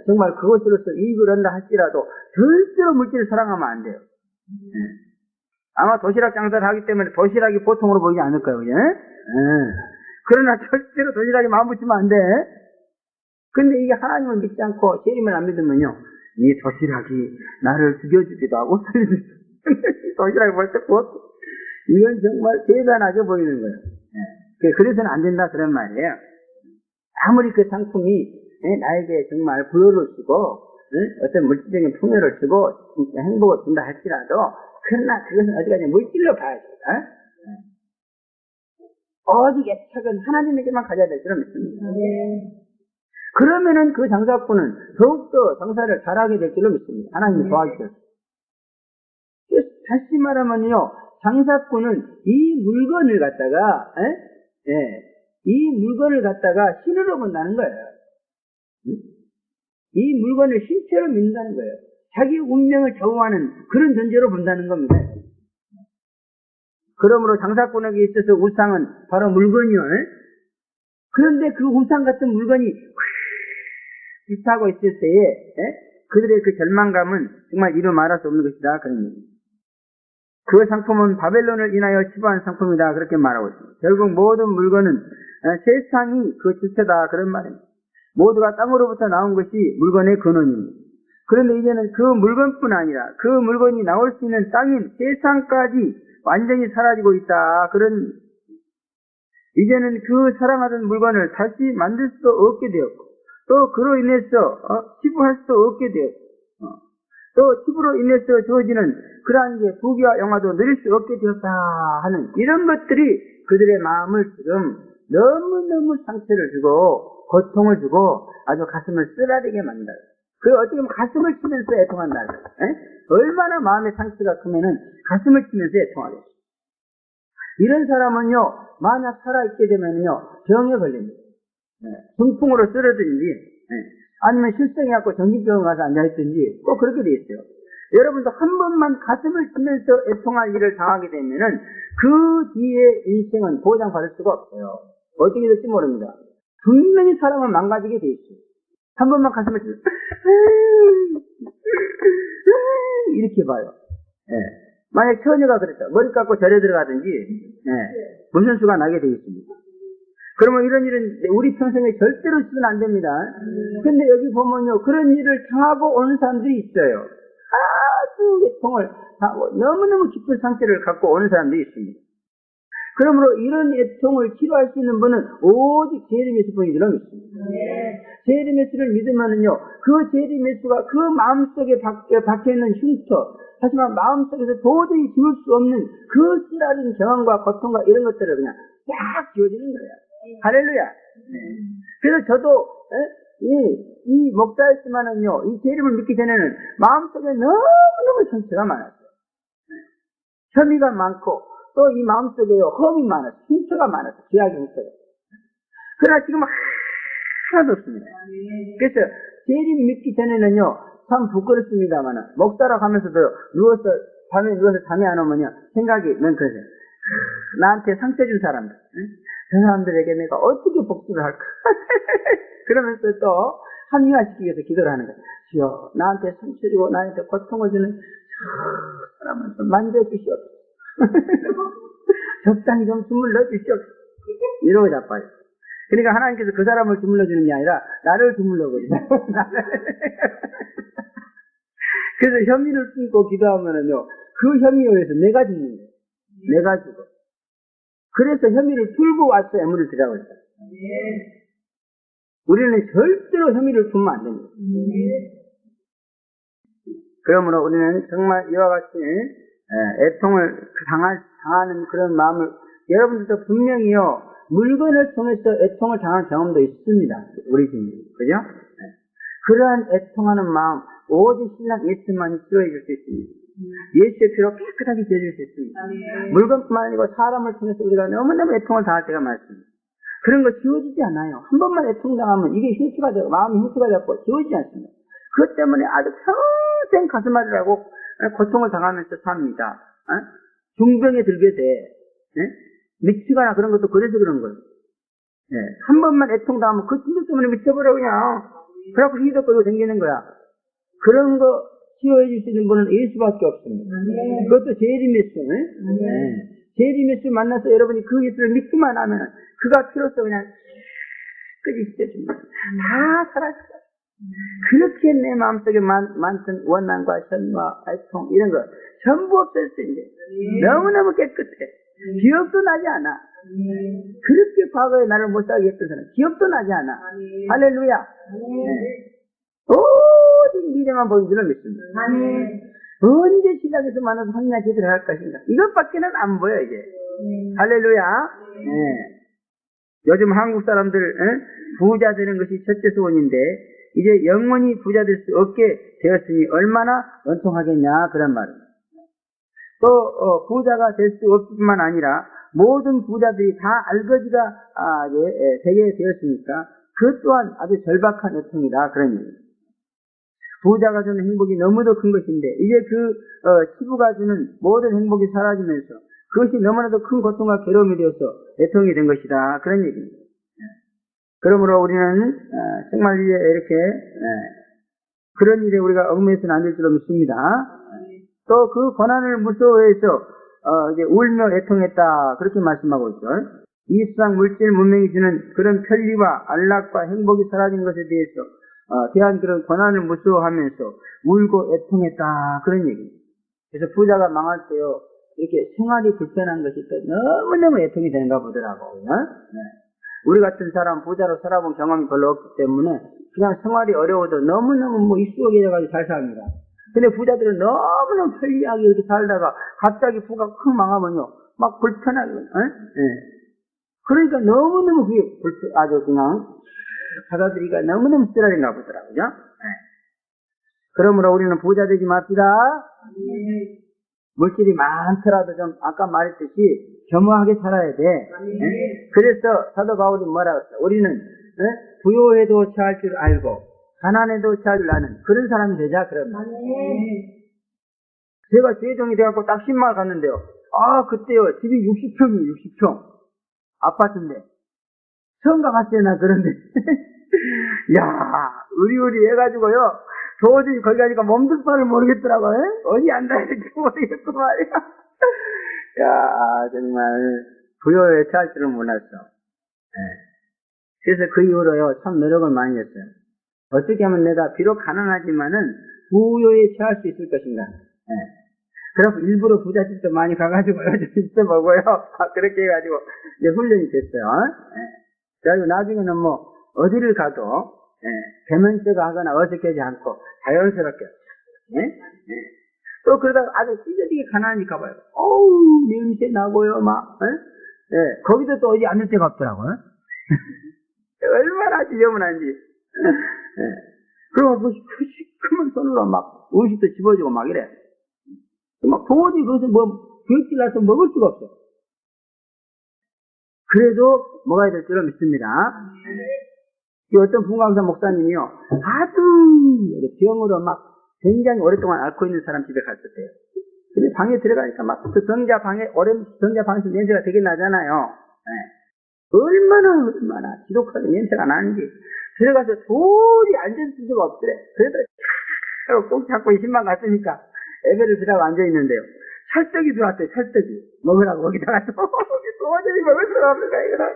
정말 그것으로서 이익을 얻는다 할지라도 절대로 물질을 사랑하면 안 돼요. 아마 도시락 장사를 하기 때문에 도시락이 보통으로 보이지 않을 거예요. 그러나 절대로 도시락에 마음 붙이면 안 돼. 근데 이게 하나님을 믿지 않고 재림을 안 믿으면요, 이 도시락이 나를 죽여주기도 하고 살려주기도 하고 도시락을 볼 때 이건 정말 대단하게 보이는 거예요. 그래서는 안 된다, 그런 말이에요. 아무리 그 상품이 나에게 정말 부여를 주고 어떤 물질적인 풍요를 주고 행복을 준다 할지라도, 그러나 그것은 어디까지 물질로 봐야 된다. 오직 애착은 하나님에게만 가져야 될 줄은 믿습니다. 그러면은 그 장사꾼은 더욱더 장사를 잘하게 될 줄로 믿습니다. 하나님이 도와주셔서. 다시 말하면요, 장사꾼은 이 물건을 갖다가, 이 물건을 갖다가 신으로 본다는 거예요. 이 물건을 신체로 믿는다는 거예요. 자기 운명을 좌우하는 그런 존재로 본다는 겁니다. 그러므로 장사꾼에게 있어서 우상은 바로 물건이요. 그런데 그 우상 같은 물건이 비슷하고 있을 때에 그들의 그 절망감은 정말 이루 말할 수 없는 것이다, 그런 얘기입니다. 그 상품은 바벨론을 인하여 치부한 상품이다, 그렇게 말하고 있습니다. 결국 모든 물건은 세상이 그 주체다, 그런 말입니다. 모두가 땅으로부터 나온 것이 물건의 근원입니다. 그런데 이제는 그 물건뿐 아니라 그 물건이 나올 수 있는 땅인 세상까지 완전히 사라지고 있다, 그런, 이제는 그 사랑하던 물건을 다시 만들 수도 없게 되었고, 또 그로 인해서 치부할 수도 없게 되었고, 또 치부로 인해서 주어지는 그러한 이제 부귀와 영화도 누릴 수 없게 되었다 하는 이런 것들이 그들의 마음을 지금 너무너무 상처를 주고 고통을 주고 아주 가슴을 쓰라리게 만든다. 그 어떻게 보면 가슴을 치면서 애통한다. 얼마나 마음의 상처가 크면은 가슴을 치면서 애통하겠어요. 이런 사람은요, 만약 살아있게 되면요, 병에 걸립니다. 중풍으로 쓰러지든지, 아니면 실성해갖고 정신병원 가서 앉아있든지, 꼭 그렇게 돼 있어요. 여러분도 한 번만 가슴을 치면서 애통할 일을 당하게 되면은, 그 뒤에 인생은 보장받을 수가 없어요. 어떻게 될지 모릅니다. 분명히 사람은 망가지게 돼 있어요. 한 번만 가슴을 찌르면 이렇게 봐요. 예. 만약 처녀가 그랬다. 머리 깎고 절에 들어가든지 무슨 수가 나게 돼 있습니다. 그러면 이런 일은 우리 평생에 절대로 있으면 안 됩니다. 근데 여기 보면요, 그런 일을 당하고 오는 사람들이 있어요. 아주 애통을 당하고 너무너무 깊은 상태를 갖고 오는 사람들이 있습니다. 그러므로 이런 애통을 치료할 수 있는 분은 오직 제리메스 분이들은 있습니다. 제리메스를 믿으면은요, 그 제리메스가 그 마음속에 박혀있는 흉터, 하지만 마음속에서 도저히 지울 수 없는 그 쓰라린 경험과 고통과 이런 것들을 그냥 쫙 지워지는 거예요. 할렐루야. 그래서 저도 이 목사였지만은요, 이 재림을 믿기 전에는 마음속에 너무너무 상처가 많았어요. 혐의가 많고 또 이 마음속에요, 험이 많았어요. 흉터가 많았어요. 죄악의 흉터가. 그러나 지금 하나도 없습니다. 그래서 재림 믿기 전에는요, 참 부끄럽습니다만 목사라고 하면서도 밤에 누워서 잠이 안 오면요, 생각이 난 그러세요. 나한테 상처 준 사람들, 저 사람들에게 내가 어떻게 복수를 할까? 그러면서 또 합리화시키기 위해서 기도를 하는 거예요. 주여, 나한테 상처 주고 나한테 고통을 주는 저 사람을 좀 만져주시옵소서. 적당히 좀 주물러 주시옵소서. 이러고 자빠요. 그러니까 하나님께서 그 사람을 주물러 주는 게 아니라 나를 주물러 버리죠. 그래서 혐의를 품고 기도하면은요, 그 혐의에 의해서 내가 죽는 거예요. 내가 죽어. 그래서 혐의를 풀고 와서 애물을 드라고 했어요. 우리는 절대로 혐의를 품으면 안 됩니다. 그러므로 우리는 정말 이와 같이 애통을 당하는 그런 마음을, 여러분들도 분명히요, 물건을 통해서 애통을 당한 경험도 있습니다. 우리 집에. 그죠? 그러한 애통하는 마음, 오직 신랑 예수만이 치료해 줄 수 있습니다. 예수의 피로 깨끗하게 지어줄 수 있습니다. 물건뿐만 아니고 사람을 통해서 우리가 너무너무 애통을 당할 때가 많습니다. 그런 거 지워지지 않아요. 한 번만 애통당하면 이게 흉수가 되고, 마음이 흉수가 되고 지워지지 않습니다. 그것 때문에 아주 평생 가슴앓이를 하고 고통을 당하면서 삽니다. 중병에 들게 돼. 미치거나 그런 것도 그래서 그런 거예요. 한 번만 애통당하면 그 힘들 때문에 미쳐버려 그냥. 그래갖고 휘덕거리고 다니는 거야. 그런 거 치료해 줄 수 있는 분은 예수밖에 없습니다. 그것도 제리메스. 제리메스 만나서 여러분이 그 예수를 믿기만 하면 그가 피로써 그냥 끝이 찢어집니다. 다 사라졌어요. 그렇게 내 마음속에 많던 원한과 혐의와 애통 이런 거 전부 없었어 이제. 너무너무 깨끗해. 기억도 나지 않아. 그렇게 과거에 나를 못 살게 했던 사람 기억도 나지 않아. 할렐루야. 오직 미래만 보인 줄을 믿습니다. 언제 시작해서 만나서 혼자 제대로 할 것인가. 이것밖에는 안 보여 이제. 할렐루야. 요즘 한국 사람들 부자 되는 것이 첫째 소원인데 이제 영원히 부자 될 수 없게 되었으니 얼마나 원통하겠냐 그런 말입니다. 또 부자가 될 수 없을 뿐만 아니라 모든 부자들이 다 알거지가 되게 되었으니까 그 또한 아주 절박한 애통이다 그런 얘기입니다. 부자가 주는 행복이 너무도 큰 것인데 이제 그 치부가 주는 모든 행복이 사라지면서 그것이 너무나도 큰 고통과 괴로움이 되어서 애통이 된 것이다 그런 얘기입니다. 그러므로 우리는 정말 이렇게 그런 일에 우리가 얽매여서는 안 될 줄로 믿습니다. 또 그 고난을 무서워해서 이제 울며 애통했다 그렇게 말씀하고 있죠. 이 세상 물질 문명이 주는 그런 편리와 안락과 행복이 사라진 것에 대해서 대한 그런 고난을 무서워하면서 울고 애통했다 그런 얘기입니다. 그래서 부자가 망할 때요 이렇게 생활이 불편한 것이 또 너무너무 애통이 되는가 보더라고요. 우리 같은 사람 부자로 살아본 경험이 별로 없기 때문에 그냥 생활이 어려워도 너무너무 익숙해져가지고 잘 삽니다. 근데 부자들은 너무너무 편리하게 이렇게 살다가 갑자기 부가 큰 망하면요 막 불편하게 그러니까 너무너무 그게 아주 그냥 받아들이기가 너무너무 쓰라린가 보더라고요. 그러므로 우리는 부자 되지 맙시다. 물질이 많더라도 좀 아까 말했듯이 겸허하게 살아야 돼. 그래서 사도 바울이 뭐라고 했어? 우리는 부요해도 처할 줄 알고 가난해도 처할 줄 아는 그런 사람이 되자 그러면. 제가 세종이 돼갖고 딱 10마을 갔는데요. 그때요 집이 60평이에요. 60평 아파트인데 처음 가봤어요, 나 그런데. 야, 우리 해가지고요. 도저히 거기 가니까 몸둘바를 모르겠더라고요. 어디 앉아야 될지 모르겠고 말이야. 야, 정말 부여에 처할 줄은 몰랐어. 그래서 그 이후로요, 참 노력을 많이 했어요. 어떻게 하면 내가 비록 가난하지만은 부여에 처할 수 있을 것인가. 그래서 일부러 부잣집도 많이 가가지고요, 좀 있어보고요. 그렇게 해가지고 이제 훈련이 됐어요. 그래가지고 나중에는 뭐 어디를 가도 대면대가 하거나 어색하지 않고 자연스럽게. 또 그러다가 아주 찢어지게 가난하니까 봐요. 어우, 냄새 나고요, 막. 거기도 또 어디 앉을 데가 없더라고요. 얼마나 지저분한지. 그리고 그 시커먼 손으로 막 음식도 집어주고 막 이래. 막 도저히 그것을 교육질 나서 먹을 수가 없어. 그래도 먹어야 될 줄은 믿습니다. 이 어떤 분광사 목사님이요, 아주 병으로 막 굉장히 오랫동안 앓고 있는 사람 집에 갔었대요. 근데 방에 들어가니까 막 그 병자 방에서 냄새가 되게 나잖아요. 얼마나 지독하게 냄새가 나는지 들어가서 도저히 앉을 수가 없더래. 그래도 꼭 잡고 신방 갔으니까 애배를 들어가고 앉아있는데요. 찰떡이 들어왔대요, 찰떡이. 먹으라고 거기다가 또 도저히 먹을 수가 없는 거야, 이거는.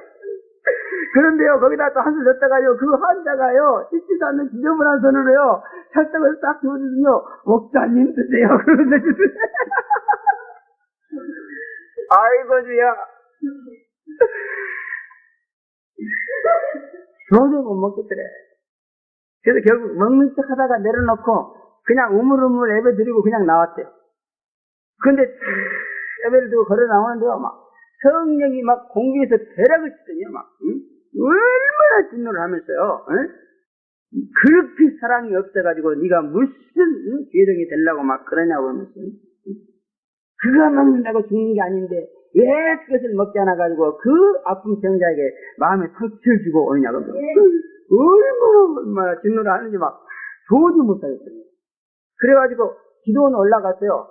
그런데요, 거기다 또 한술 넣었다가요, 그 환자가요, 씻지도 않는 지저분한 손으로요, 찰떡을 딱 주거든요. 목사님 드세요. 그러는데 아이고, 주야. 도저히 못 먹겠더래. 그래서 결국 먹는 척 하다가 내려놓고, 그냥 우물우물 예배 드리고 그냥 나왔대요. 근데 예배를 두고 걸어 나오는데요, 막 성령이 막 공중에서 대략을 치더니요, 막 얼마나 진노를 하면서요. 그렇게 사랑이 없어가지고 네가 무슨 죄정이 되려고 막 그러냐고 하면서 그거 먹는다고 죽는 게 아닌데 왜 그것을 먹지 않아가지고 그 아픈 병자에게 마음에 상처를 주고 오느냐고 얼마나 진노를 하는지 막 도저히 못하겠어요. 그래가지고 기도원 올라갔어요.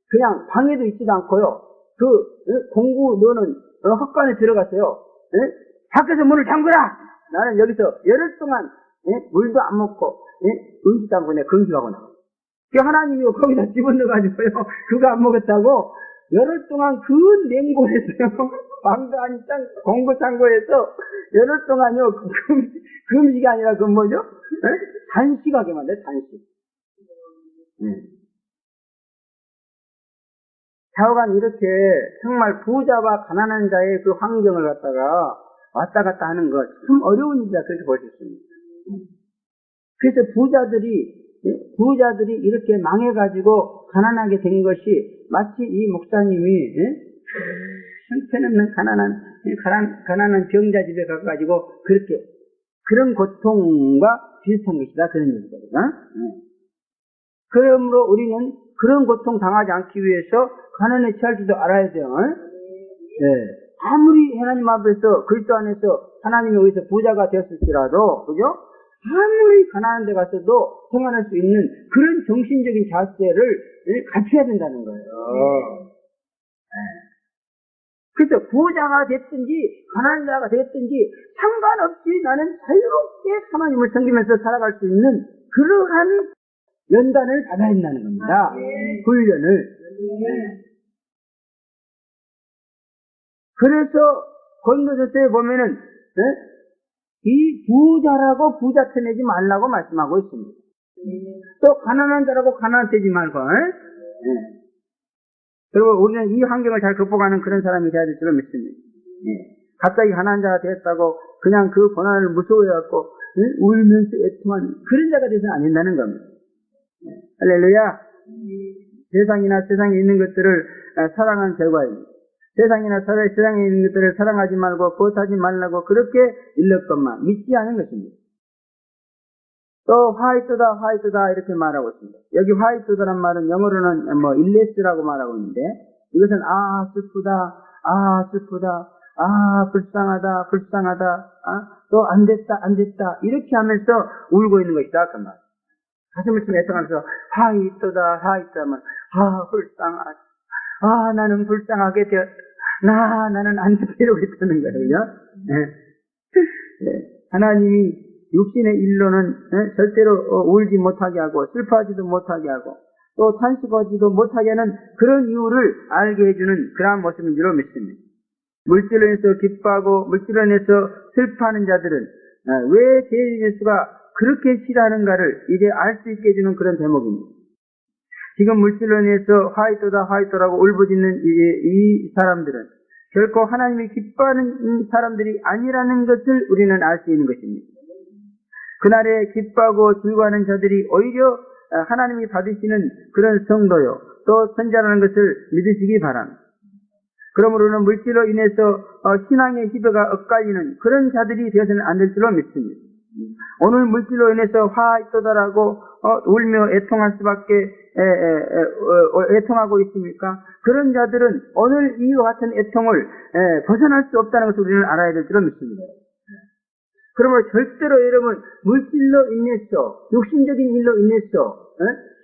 그냥 방에도 있지도 않고요. 공부 너는 학관에 들어갔어요. 밖에서 문을 잠그라! 나는 여기서 열흘 동안 물도 안 먹고 음식도 안 먹고 내가 금식하고 나가. 그 하나님이 거기다 집어넣어가지고요. 그거 안 먹었다고 열흘 동안 그 냉고에서요. 방도 아닌 공부 창고에서 열흘 동안요. 금식이 아니라 그 뭐죠? 단식하게 만들어요. 단식. 좌우간 이렇게 정말 부자와 가난한 자의 그 환경을 갖다가 왔다 갔다 하는 것 참 어려운 일이다 그렇게 볼 수 있습니다. 그래서 부자들이 이렇게 망해가지고 가난하게 된 것이 마치 이 목사님이 형편없는 가난한 병자 집에 가가지고 그런 고통과 비슷한 것이다 그런 얘기거든요. 그러므로 우리는 그런 고통 당하지 않기 위해서 가난에 처할 줄도 알아야 돼요. 아무리 하나님 앞에서 그리스도 안에서 하나님에 의해서 부자가 되었을지라도, 그죠? 아무리 가난한 데 가서도 생활할 수 있는 그런 정신적인 자세를 갖춰야 된다는 거예요. 그래서 부자가 됐든지 가난한 자가 됐든지 상관없이 나는 자유롭게 하나님을 섬기면서 살아갈 수 있는 그러한 연단을 받아야 된다는 겁니다. 훈련을. 그래서 고린도전서에 보면은 이 부자라고 부자 쳐내지 말라고 말씀하고 있습니다. 또 가난한 자라고 가난한 되지 말고. 그리고 우리는 이 환경을 잘 극복하는 그런 사람이 되어야 될 줄로 믿습니다. 갑자기 가난한 자가 되었다고 그냥 그 고난을 무서워해갖고 울면서 애통하는 그런 자가 되어서는 안 된다는 겁니다. 할렐루야. 세상이나 세상에 있는 것들을 사랑한 결과입니다. 세상에 있는 것들을 사랑하지 말고 구하지 말라고 그렇게 일렀건만 믿지 않은 것입니다. 또 화이트다 이렇게 말하고 있습니다. 여기 화이트다란 말은 영어로는 일레스라고 말하고 있는데 이것은 슬프다, 불쌍하다, 또 안 됐다 이렇게 하면서 울고 있는 것이다 그 말. 가슴을 좀 애통하면서 화이트다 하면 불쌍하다. 나는 불쌍하게 되었다. 나는 안 되게 이러고 있다는 거예요. 하나님이 육신의 일로는 절대로 울지 못하게 하고 슬퍼하지도 못하게 하고 또 탄식하지도 못하게 하는 그런 이유를 알게 해주는 그러한 모습인 줄로 믿습니다. 물질로 인해서 기뻐하고 물질로 인해서 슬퍼하는 자들은 왜 죄인 예수가 그렇게 싫어하는가를 이제 알 수 있게 해주는 그런 대목입니다. 지금 물질로 인해서 화이토라고 울부짖는 이 사람들은 결코 하나님이 기뻐하는 사람들이 아니라는 것을 우리는 알 수 있는 것입니다. 그날에 기뻐하고 즐거워하는 자들이 오히려 하나님이 받으시는 그런 성도요 또 선자라는 것을 믿으시기 바랍니다. 그러므로는 물질로 인해서 신앙의 희배가 엇갈리는 그런 자들이 되어서는 안 될 줄로 믿습니다. 오늘 물질로 인해서 화이토다라고 울며 애통할 수밖에 애통하고 있습니까? 그런 자들은 오늘 이와 같은 애통을 벗어날 수 없다는 것을 우리는 알아야 될 줄로 믿습니다. 그러므로 절대로 여러분 물질로 인해서 육신적인 일로 인해서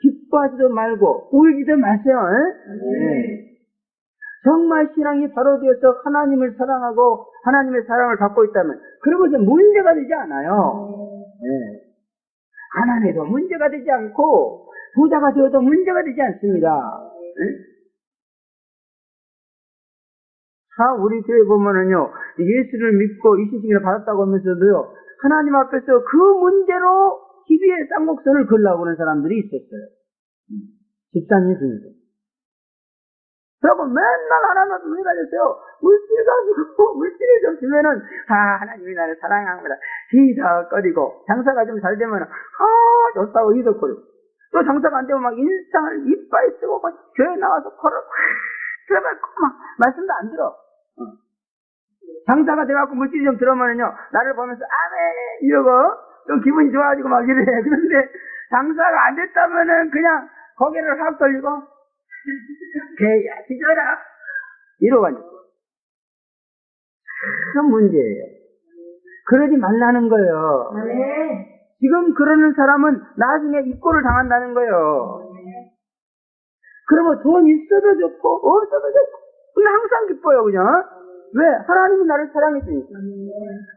기뻐하지도 말고 울지도 마세요. 정말 신앙이 바로 되어서 하나님을 사랑하고 하나님의 사랑을 받고 있다면 그런 것은 문제가 되지 않아요. 가난해도 문제가 되지 않고 부자가 되어도 문제가 되지 않습니다. 우리 교회 보면은요, 예수를 믿고 이시식을 받았다고 하면서도요, 하나님 앞에서 그 문제로 희비의 쌍곡선을 걸라고 하는 사람들이 있었어요. 집사님 중에서. 그러고 맨날 하나님한테 눈이 가졌어요. 물질 가지고, 물질을 좀 주면은, 하나님이 나를 사랑합니다. 희덕거리고, 장사가 좀 잘 되면은, 좋다고 희덕거리고. 또 장사가 안 되면 막 인상을 이빨 쓰고, 막 교회 나와서 코를 들어가고, 막, 말씀도 안 들어. 장사가 돼갖고 물질이 좀 들어오면은요, 나를 보면서, 아멘! 이러고, 좀 기분이 좋아지고 막 이래. 그런데, 장사가 안 됐다면은 그냥 고개를 확 돌리고, 개야, 뒤져라! 이러고 앉았어. 큰 문제예요. 그러지 말라는 거예요. 지금 그러는 사람은 나중에 입고를 당한다는 거예요. 그러면 돈 있어도 좋고, 없어도 좋고, 그냥 항상 기뻐요, 그냥. 왜? 하나님이 나를 사랑했으니까.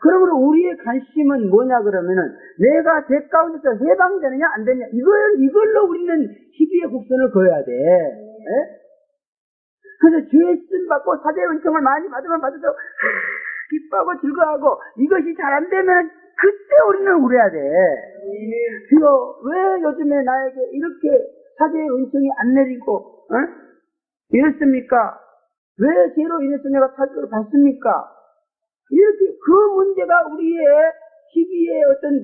그러므로 우리의 관심은 뭐냐, 그러면은, 내가 죄 가운데서 해방되느냐, 안 되느냐, 이걸로 우리는 희비의 곡선을 그어야 돼. 그래서 죄의 쓴 받고 사죄의 은총을 많이 받으면 받아서, 기뻐하고 즐거워하고, 이것이 잘 안 되면, 그때 우리는 울어야 돼. 주여, 왜 요즘에 나에게 이렇게 사죄의 은총이 안 내리고, 이렇습니까? 왜 죄로 인해서 내가 타격을 받습니까? 이렇게 그 문제가 우리의 희비의 어떤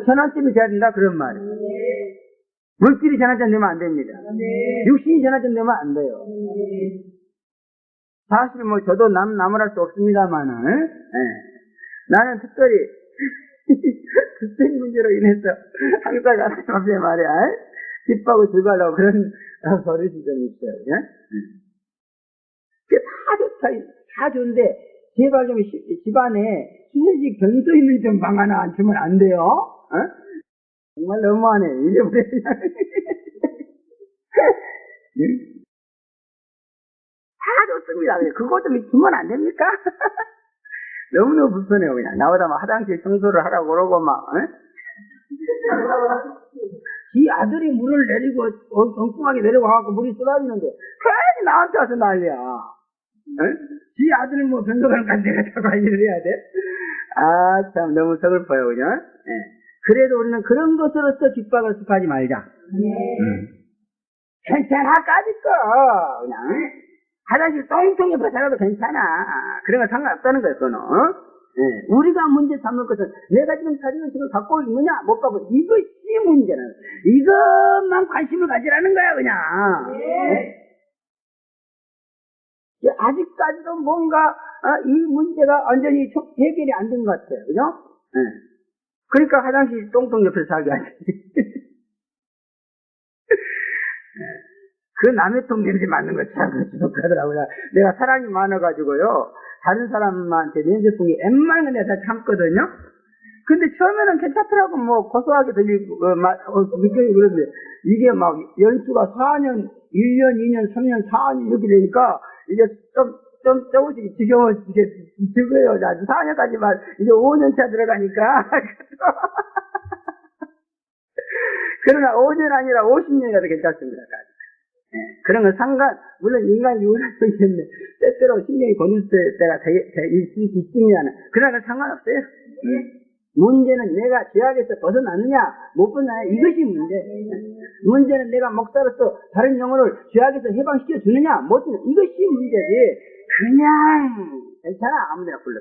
전환점이 돼야 된다, 그런 말이에요. 물질이 전환점 되면 안 됩니다. 육신이 전환점 되면 안 돼요. 사실 저도 나무랄 수 없습니다만은, 나는 특별히, 특별히 문제로 인해서 항상 하나님 앞에 말이야, 기뻐하고 즐거워하려고 그런 버릇이 좀 있어요. 다 좋다, 다 좋은데, 제발 좀 집안에 수제식 변소 있는 좀 방 하나 안 주면 안 돼요? 정말 너무하네. 이게 뭐야. 다 좋습니다. 그거 좀 주면 안 됩니까? 너무너무 불편해요, 그냥. 나오다 막 화장실 청소를 하라고 그러고 막, 지 아들이 물을 내리고, 엉뚱하게 내리고 와갖고 물이 쏟아지는데, 괜히 나한테 와서 난리야. 지 아들 변소가는 간 내가 자꾸 일을 해야 돼? 참, 너무 서글퍼요, 그냥. 그래도 우리는 그런 것으로서 기뻐하고 슬퍼하지 말자. 괜찮아, 까짓거. 그냥. 화장실 똥통에 벗어나도 괜찮아. 그런 거 상관없다는 거예요, 그거는. 우리가 문제 삼을 것은 내가 지금 사진을 지금 갖고 있느냐, 못 갖고, 이것이 문제는. 이것만 관심을 가지라는 거야, 그냥. 아직까지도 뭔가, 이 문제가 완전히 해결이 안 된 것 같아요, 그죠? 그러니까 화장실 똥통 옆에서 자기 하지. 그 남의 통 냄새 맡는 거 참 지독하더라고요. 내가 사랑이 많아가지고요, 다른 사람한테 냄새 풍기 웬만한 내가 다 참거든요? 근데 처음에는 괜찮더라고, 고소하게 들리고, 느껴지고 그러는데, 이게 막 연수가 4년, 1년, 2년, 3년, 4년 이렇게 되니까, 이게 좀 조금씩 지겨워요. 아주 4년까지만 이제 5년차 들어가니까. 그러나 5년 아니라 50년이라도 괜찮습니다. 그런 건 물론 인간이 유사성이 있는데, 때때로 신경이 곤두 때가 있으면, 그러나 상관없어요. 문제는 내가 죄악에서 벗어나느냐, 못 벗어나냐, 이것이 문제. 문제는 내가 목사로서 다른 영혼을 죄악에서 해방시켜 주느냐, 못 주느냐, 이것이 문제지. 그냥, 괜찮아, 아무데나 불러.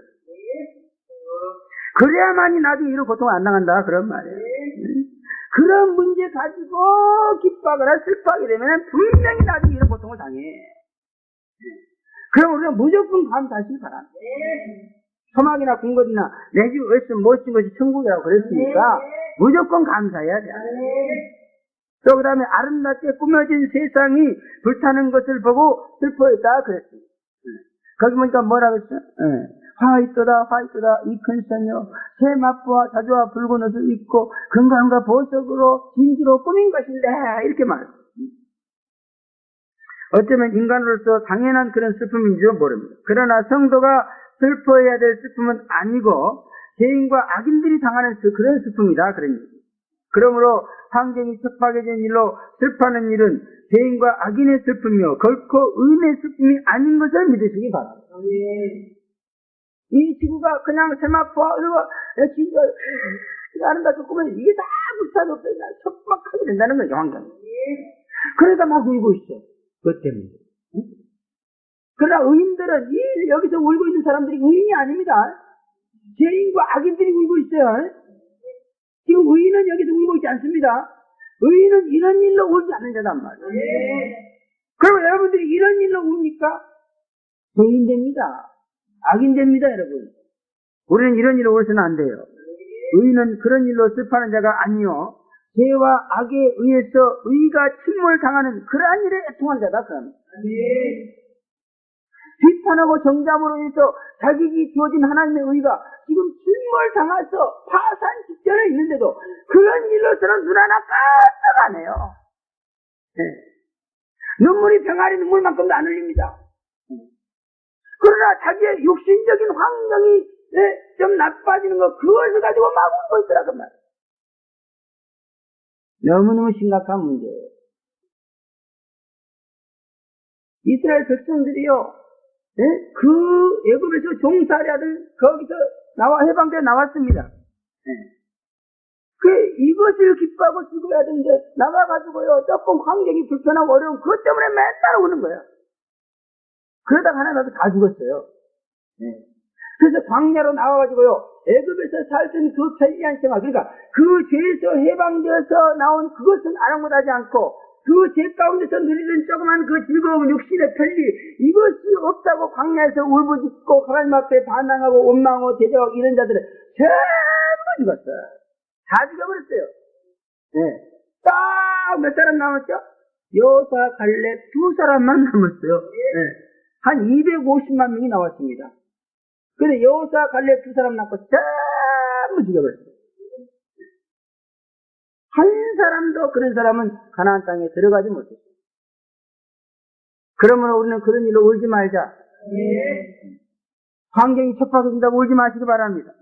그래야만이 나중에 이런 고통을 안 당한다, 그런 말이에요. 그런 문제 가지고 기뻐하거나 슬퍼하게 되면 분명히 나중에 이런 고통을 당해. 그럼 우리가 무조건 감사하시기 바랍니다. 소망이나 궁궐이나 내 집 어디서 모신 것이 천국이라고 그랬으니까 무조건 감사해야 돼. 또 그 다음에 아름답게 꾸며진 세상이 불타는 것을 보고 슬퍼했다 그랬습니다. 거기 보니까 뭐라고 했어요? 화있도다 이 큰 선녀 새 마포와 자주와 붉은 옷을 입고 건강과 보석으로 진주로 꾸민 것인데 이렇게 말했어요. 어쩌면 인간으로서 당연한 그런 슬픔인지도 모릅니다. 그러나 성도가 슬퍼해야 될 슬픔은 아니고 죄인과 악인들이 당하는 그런 슬픔이다 그런 얘기죠. 그러므로 환경이 척박해진 일로 슬퍼하는 일은 죄인과 악인의 슬픔이요 결코 의인의 슬픔이 아닌 것을 믿으시기 바랍니다. 이 지구가 그냥 세마포와 진짜 아름답게 꾸면 이게 다 불타도 척박하게 된다는 거죠, 환경이. 그러니까 막 울고 있어. 그것 때문에. 그러나 의인들은 여기서 울고 있는 사람들이 의인이 아닙니다. 죄인과 악인들이 울고 있어요. 지금 의인은 여기서 울고 있지 않습니다. 의인은 이런 일로 울지 않는 자단 말이에요. 그러면 여러분들이 이런 일로 우니까 죄인 됩니다. 악인 됩니다, 여러분. 우리는 이런 일로 울어서는 안 돼요. 의인은 그런 일로 슬퍼하는 자가 아니요 죄와 악에 의해서 의가 침몰당하는 그러한 일에 애통한 자다 그럽니다. 비판하고 정죄함으로 인해서 자기에게 주어진 하나님의 의가 지금 침몰당해서 파산 직전에 있는데도 그런 일로서는 눈 하나 까딱 안 해요. 눈물이 병아리 눈물만큼도 안 흘립니다. 그러나 자기의 육신적인 환경이 좀 나빠지는 거 그것을 가지고 막 울고 있더라 그 말. 너무너무 심각한 문제예요. 이스라엘 백성들이요, 그 애굽에서 종살이하던 거기서 해방되어 나왔습니다. 이것을 기뻐하고 즐거워야 되는데 나와가지고요 조금 환경이 불편하고 어려운 그것 때문에 맨날 우는 거예요. 그러다가 하나라도 다 죽었어요. 그래서 광야로 나와가지고요 애굽에서 살던 그 편리한 생활, 그러니까 그 죄에서 해방되어서 나온 그것은 아랑곳하지 않고 그 죄 가운데서 누리던 조그만 그 즐거운 육신의 편리, 이것이 없다고 광야에서 울부짖고 하나님 앞에 반항하고 원망하고 대적하고 이런 자들은 전부 죽었어요. 다 죽어버렸어요. 딱 몇 사람 남았죠? 여호수아 갈렙 두 사람만 남았어요. 한 250만 명이 나왔습니다. 근데 여호수아 갈렙 두 사람 남고 전부 죽여버렸어요. 한 사람도 그런 사람은 가나안 땅에 들어가지 못했어요. 그러므로 우리는 그런 일로 울지 말자. 환경이 척박해진다고 울지 마시기 바랍니다.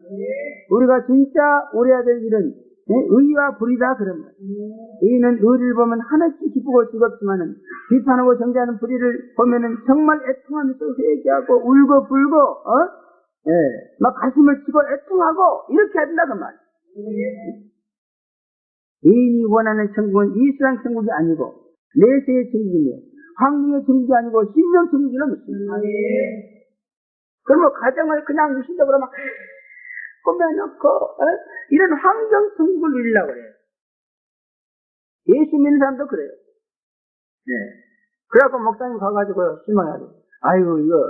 우리가 진짜 울어야 될 일은 의와 불의다 그런 말. 의는 의를 보면 하나씩 기쁘고 즐겁지만은 비판하고 정죄하는 불의를 보면은 정말 애통하면서 회개하고 울고 불고 막 가슴을 치고 애통하고 이렇게 해야 된다 그 말. 의인이 원하는 천국은 이 세상 천국이 아니고 내세의 천국이며 환경의 천국이 아니고 심령 천국이라 믿습니다. 그러면 가정을 그냥 유신적으로 막 꾸며놓고 이런 환경 천국을 누리려고 그래요. 예수 믿는 사람도 그래요. 그래갖고 목사님 가가지고 실망해가지고 아이고 이거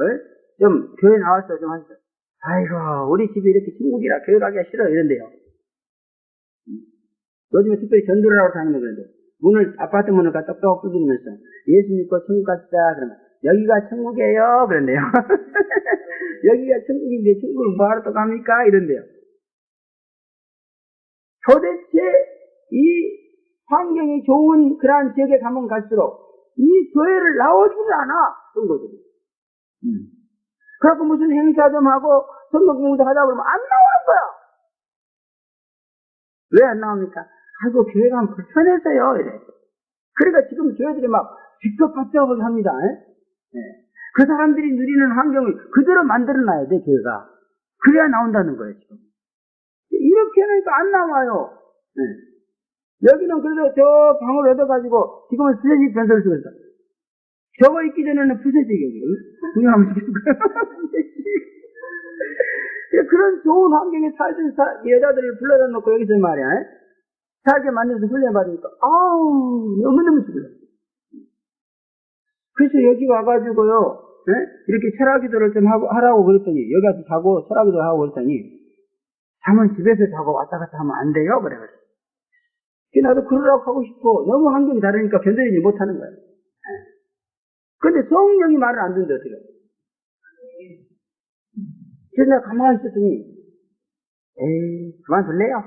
좀 교회 나와서 좀 하세요. 아이고 우리 집이 이렇게 천국이라 교회 가기가 싫어 이런데요. 요즘에 특별히 전도를 하고 다니는 그런데 아파트 문을 똑똑 두드리면서 예수 믿고 천국 갑시다 그러면 여기가 천국이에요 그런데요. 여기가 천국인데 천국을 뭐하러 또 갑니까 이런데요. 도대체 이 환경이 좋은 그러한 지역에 가면 갈수록 이 교회를 나오지를 않아 성도들이. 그래갖고 무슨 행사 좀 하고 성경 공부 좀 하자 그러면 안 나오는 거야. 왜 안 나옵니까? 아이고, 교회가 하면 불편해서요. 이래. 그러니까 지금 교회들이 막 뒷급받쳐보게 합니다. 예? 그 사람들이 누리는 환경을 그대로 만들어놔야 돼, 교회가. 그래야 나온다는 거예요, 지금. 이렇게 해놓으니까 안 나와요. 예. 여기는 그래서 저 방을 얻어가지고 지금은 수세식 변소를 쓰고 있어. 저거 있기 전에는 부세식이에요. 그냥 그런 좋은 환경에 살던 여자들을 불러다 놓고 여기서 말이야. 살게 만들어서 훈련받으니까 아우 너무너무 죽어요. 그래서 여기 와가지고요. 이렇게 철학기도를 좀 하라고 그랬더니 여기 와서 자고 철학기도를 하고 그랬더니 잠은 집에서 자고 왔다 갔다 하면 안 돼요. 그래가지고 나도 그러라고 하고 싶어. 너무 환경이 다르니까 견뎌내지 못하는 거예요. 근데 성령이 말을 안 듣는데 어떻게 해요? 그래서 내가 가만히 있었더니 에이 그만둘래요?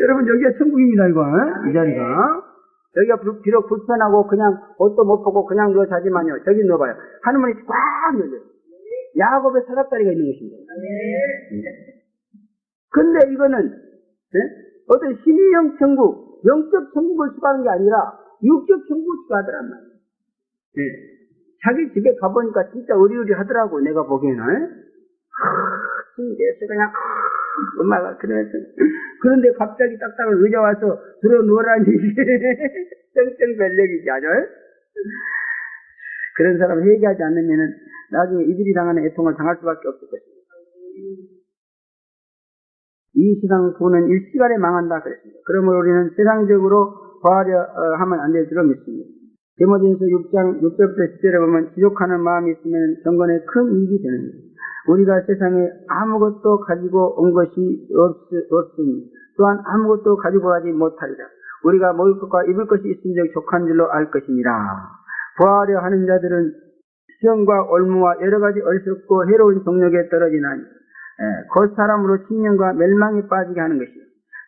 여러분 여기가 천국입니다 이거. 이 자리가 여기가 비록 불편하고 그냥 옷도 못 벗고 그냥 누워 자지만요. 저기 넣어봐요. 하늘문이 꽉 열려요. 야곱의 사닥다리가 있는 것입니다. 근데 이거는 어떤 심령 천국, 영적 천국을 추구하는 게 아니라 육적 천국을 추구하더란 말이에요. 자기 집에 가보니까 진짜 의리의리 하더라고, 내가 보기에는. 침대에서 그냥, 엄마가 그러면서. 그런데 갑자기 딱딱을 의자 와서 들어 누워라니, 쩡쩡별력이지, 아주. 그런 사람을 회개하지 않으면은 나중에 이들이 당하는 애통을 당할 수밖에 없을 것입니다. 이 세상 부는 일시간에 망한다 그랬습니다. 그러므로 우리는 세상적으로 거하려 하면 안 될 줄로 믿습니다. 디모데전서 6장 6절부터 10절에 보면 지족하는 마음이 있으면 정건에 큰 이익이 되는 거예요. 우리가 세상에 아무것도 가지고 온 것이 없으니 또한 아무것도 가지고 가지 못하리라. 우리가 먹을 것과 입을 것이 있은즉 족한 줄로 알 것이니라. 부하려 하는 자들은 시험과 올무와 여러 가지 어리석고 해로운 동력에 떨어지나니 곧 사람으로 침념과 멸망에 빠지게 하는 것이요.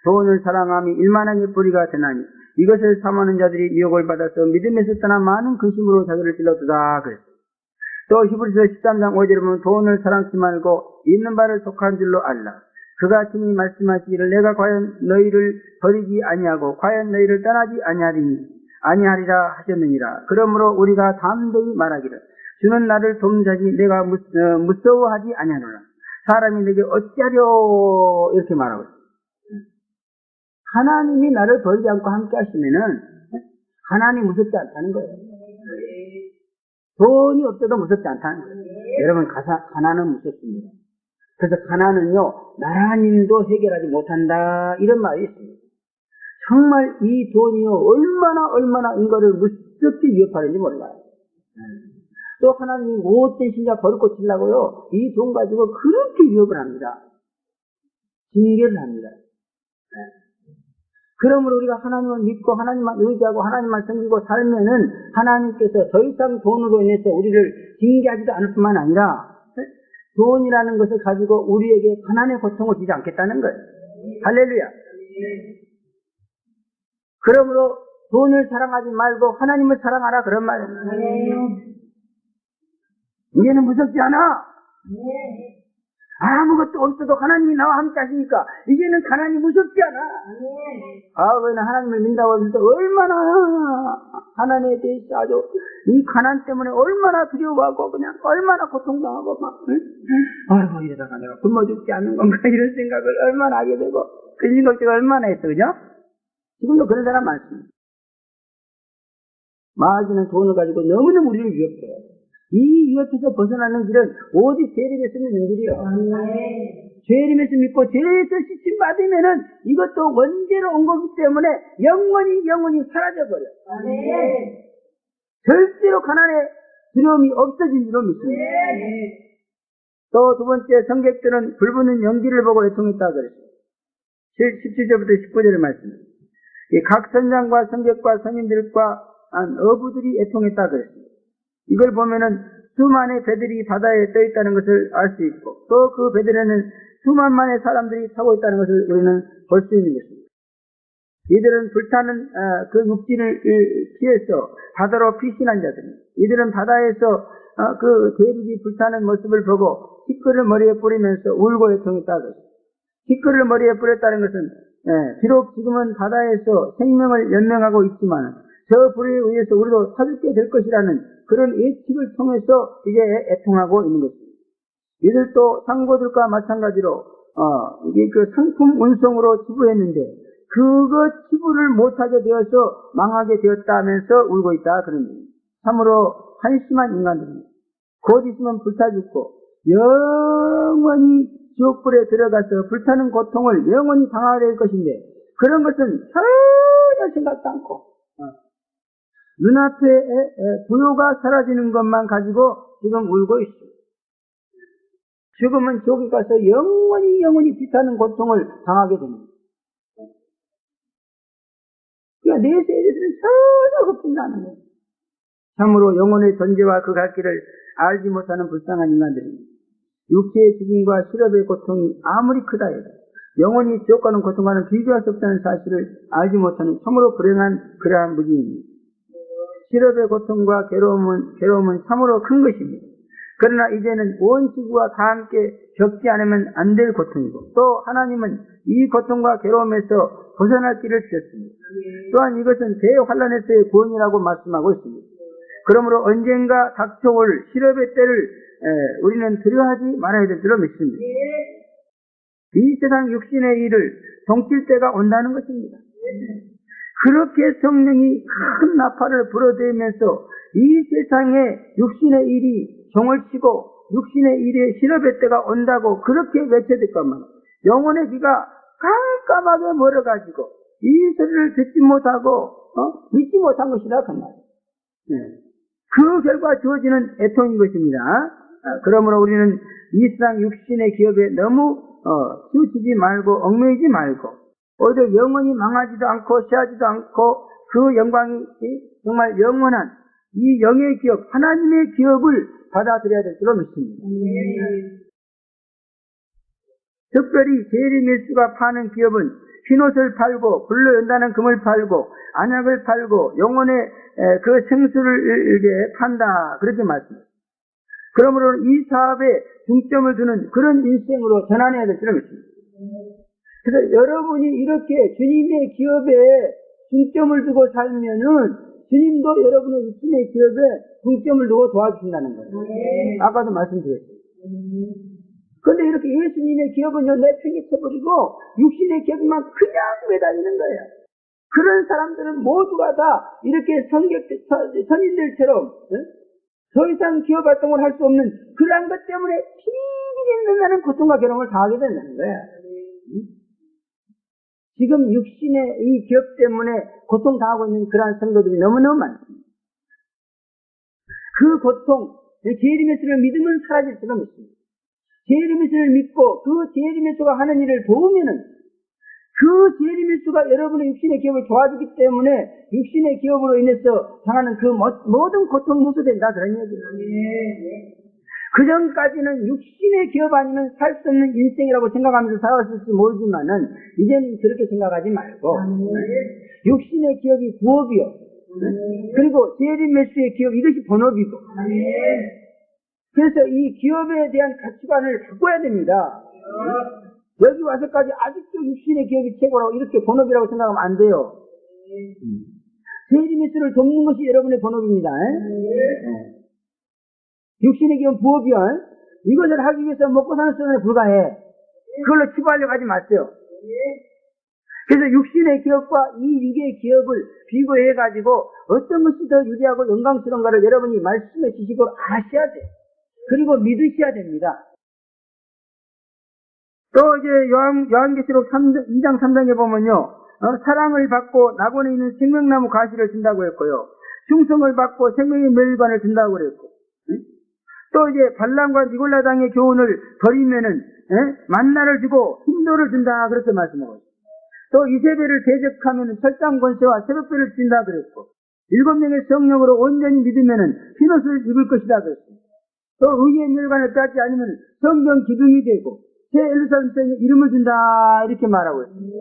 돈을 사랑함이 일만하게 뿌리가 되나니 이것을 삼하는 자들이 미혹을 받아서 믿음에서 떠나 많은 근심으로 자기를 찔러두다 그랬어요. 또 히브리서 13장 5절에 보면 돈을 사랑치 말고 있는 바를 속한 줄로 알라. 그가 친히 말씀하시기를 내가 과연 너희를 버리지 아니하고 과연 너희를 떠나지 아니하리라 하셨느니라. 그러므로 우리가 담대히 말하기를 주는 나를 돕자지 내가 무서워하지 아니하노라. 사람이 내게 어찌하려 이렇게 말하고 있어요. 하나님이 나를 버리지 않고 함께 하시면은 하나님이 무섭지 않다는 거예요. 돈이 없어도 무섭지 않다는 거예요. 여러분 가난은 무섭습니다. 그래서 가난은요 나라님도 해결하지 못한다 이런 말이 있습니다. 정말 이 돈이요 얼마나 인간을 무섭게 위협하는지 몰라요. 또 하나님이 못된 신자 버릇고 치려고요 이 돈 가지고 그렇게 위협을 합니다. 징계를 합니다. 그러므로 우리가 하나님을 믿고 하나님만 의지하고 하나님만 섬기고 살면은 하나님께서 더 이상 돈으로 인해서 우리를 징계하지도 않을 뿐만 아니라 돈이라는 것을 가지고 우리에게 가난의 고통을 주지 않겠다는 거예요. 할렐루야. 그러므로 돈을 사랑하지 말고 하나님을 사랑하라 그런 말이에요. 이제는 무섭지 않아. 아무것도 없어도 하나님이 나와 함께 하시니까 이제는 가난이 무섭지 않아. 과거에는 하나님을 믿는다고 해서 얼마나 하나님에 대해서 아주 이 가난 때문에 얼마나 두려워하고 그냥 얼마나 고통당하고 막 아이고 이러다가 내가 굶어 죽지 않는 건가 이런 생각을 얼마나 하게 되고 그런 걱정을 얼마나 했어. 그죠? 지금도 그런 사람 많습니다. 마귀는 돈을 가지고 너무너무 우리를 위협해요. 이 위협에서 벗어나는 길은 오직 죄림에서 믿는 길이요. 죄림에서 믿고 죄에서 씻임 받으면은 이것도 원죄로 온 거기 때문에 영원히 사라져버려. 절대로 가난의 두려움이 없어진 줄로 믿습니다. 또 두 번째 성객들은 불붙는 연기를 보고 애통했다 그랬어요. 17절부터 19절의 말씀입니다. 각 선장과 성객과 선인들과 어부들이 애통했다 그랬습니다. 이걸 보면은 수만의 배들이 바다에 떠 있다는 것을 알 수 있고 또 그 배들에는 수만만의 사람들이 타고 있다는 것을 우리는 볼 수 있는 것입니다. 이들은 불타는 그 육지를 피해서 바다로 피신한 자들입니다. 이들은 바다에서 그 대륙이 불타는 모습을 보고 티끌을 머리에 뿌리면서 울고 애통했다. 티끌을 머리에 뿌렸다는 것은 비록 지금은 바다에서 생명을 연명하고 있지만 저 불에 의해서 우리도 타죽게 될 것이라는 그런 예측을 통해서 이게 애통하고 있는 것입니다. 이들도 상고들과 마찬가지로 이게 그 상품 운송으로 치부했는데 그거 치부를 못하게 되어서 망하게 되었다면서 울고 있다 그런 겁니다. 참으로 한심한 인간들입니다. 곧 있으면 불타 죽고 영원히 지옥불에 들어가서 불타는 고통을 영원히 당하게 될 것인데 그런 것은 전혀 생각도 않고 눈앞에 부요가 사라지는 것만 가지고 지금 울고 있습니다. 죽으면 지옥에 가서 영원히 불타는 고통을 당하게 됩니다. 그러니까 내 세대들은 전혀 걱정도 안 하는 거예요. 참으로 영혼의 존재와 그 갈 길을 알지 못하는 불쌍한 인간들입니다. 육체의 죽임과 실업의 고통이 아무리 크다 해도 영원히 지옥 가는 고통과는 비교할 수 없다는 사실을 알지 못하는 참으로 불행한 그러한 무지입니다. 실업의 고통과 괴로움은 참으로 큰 것입니다. 그러나 이제는 온 지구와 다 함께 겪지 않으면 안 될 고통이고 또 하나님은 이 고통과 괴로움에서 벗어날 길을 주셨습니다. 또한 이것은 대환란에서의 구원이라고 말씀하고 있습니다. 그러므로 언젠가 닥쳐올 실업의 때를 우리는 두려워하지 말아야 될 줄로 믿습니다. 이 세상 육신의 일을 동칠 때가 온다는 것입니다. 그렇게 성령이 큰 나팔을 불어대면서 이 세상에 육신의 일이 종을 치고 육신의 일에 실업의 때가 온다고 그렇게 외쳐질 것만 영혼의 귀가 깜깜하게 멀어가지고 이 소리를 듣지 못하고 믿지 못한 것이다 그 말이에요. 그 결과 주어지는 애통인 것입니다. 그러므로 우리는 이 세상 육신의 기업에 너무 치우치지 말고 얽매이지 말고 오히려 영원히 망하지도 않고 쇠하지도 않고 그 영광이 정말 영원한 이 영의 기업, 하나님의 기업을 받아들여야 될 줄로 믿습니다. 특별히 제리메스가 파는 기업은 흰옷을 팔고 불로 연다는 금을 팔고 안약을 팔고 영혼의 그 생수를 판다 그렇게 말씀합니다. 그러므로 이 사업에 중점을 두는 그런 인생으로 전환해야 될 줄로 믿습니다. 그래서 여러분이 이렇게 주님의 기업에 중점을 두고 살면은 주님도 여러분의 육신의 기업에 중점을 두고 도와주신다는 거예요. 아까도 말씀드렸어요. 그런데 이렇게 예수님의 기업은요 내팽개쳐버리고 육신의 기업만 그냥 매달리는 거예요. 그런 사람들은 모두가 다 이렇게 선인들처럼 더 이상 기업 활동을 할 수 없는 그러한 것 때문에 피리피리 된다는 고통과 괴로움을 당하게 된다는 거예요. 지금 육신의 이 기업 때문에 고통당하고 있는 그러한 성도들이 너무너무 많습니다. 그 고통, 제리메스를 믿으면 사라질 수가 없습니다. 제리메스를 믿고 그 제리메스가 하는 일을 도우면은 그 제리메스가 여러분의 육신의 기업을 도와주기 때문에 육신의 기업으로 인해서 당하는 그 모든 고통이 해소된다 그런 얘기예요. 그 전까지는 육신의 기업 아니면 살 수 없는 인생이라고 생각하면서 살아왔을지 모르지만은 이제는 그렇게 생각하지 말고 육신의 기업이 부업이요. 그리고 제리메스의 기업 이것이 본업이고. 그래서 이 기업에 대한 가치관을 바꿔야 됩니다. 여기 와서까지 아직도 육신의 기업이 최고라고 이렇게 본업이라고 생각하면 안 돼요. 제리메스를 돕는 것이 여러분의 본업입니다. 육신의 기업은 부업이요. 이것을 하기 위해서 먹고 사는 수단에 불과해. 그걸로 치부하려고 하지 마세요. 그래서 육신의 기업과 이 육의 기업을 비교해가지고 어떤 것이 더 유리하고 영광스러운가를 여러분이 말씀의 지식으로 아셔야 돼요. 그리고 믿으셔야 됩니다. 또 이제 요한계시록 2장 3장에 보면요. 사랑을 받고 낙원에 있는 생명나무 가시를 준다고 했고요. 충성을 받고 생명의 멸관을 준다고 그랬고. 또 이제 발람과 니골라당의 교훈을 버리면은 만나를 주고 힘도를 준다 그렇게 말씀하고 있어요. 또 이세벨을 대적하면은 철장 권세와 새벽별을 준다 그랬고 7명의 성령으로 온전히 믿으면은 흰옷을 입을 것이다 그랬습니다. 또 의의 멸관을 따지 않으면 성경 기둥이 되고 새 예루살렘에 이름을 준다 이렇게 말하고 있습니다.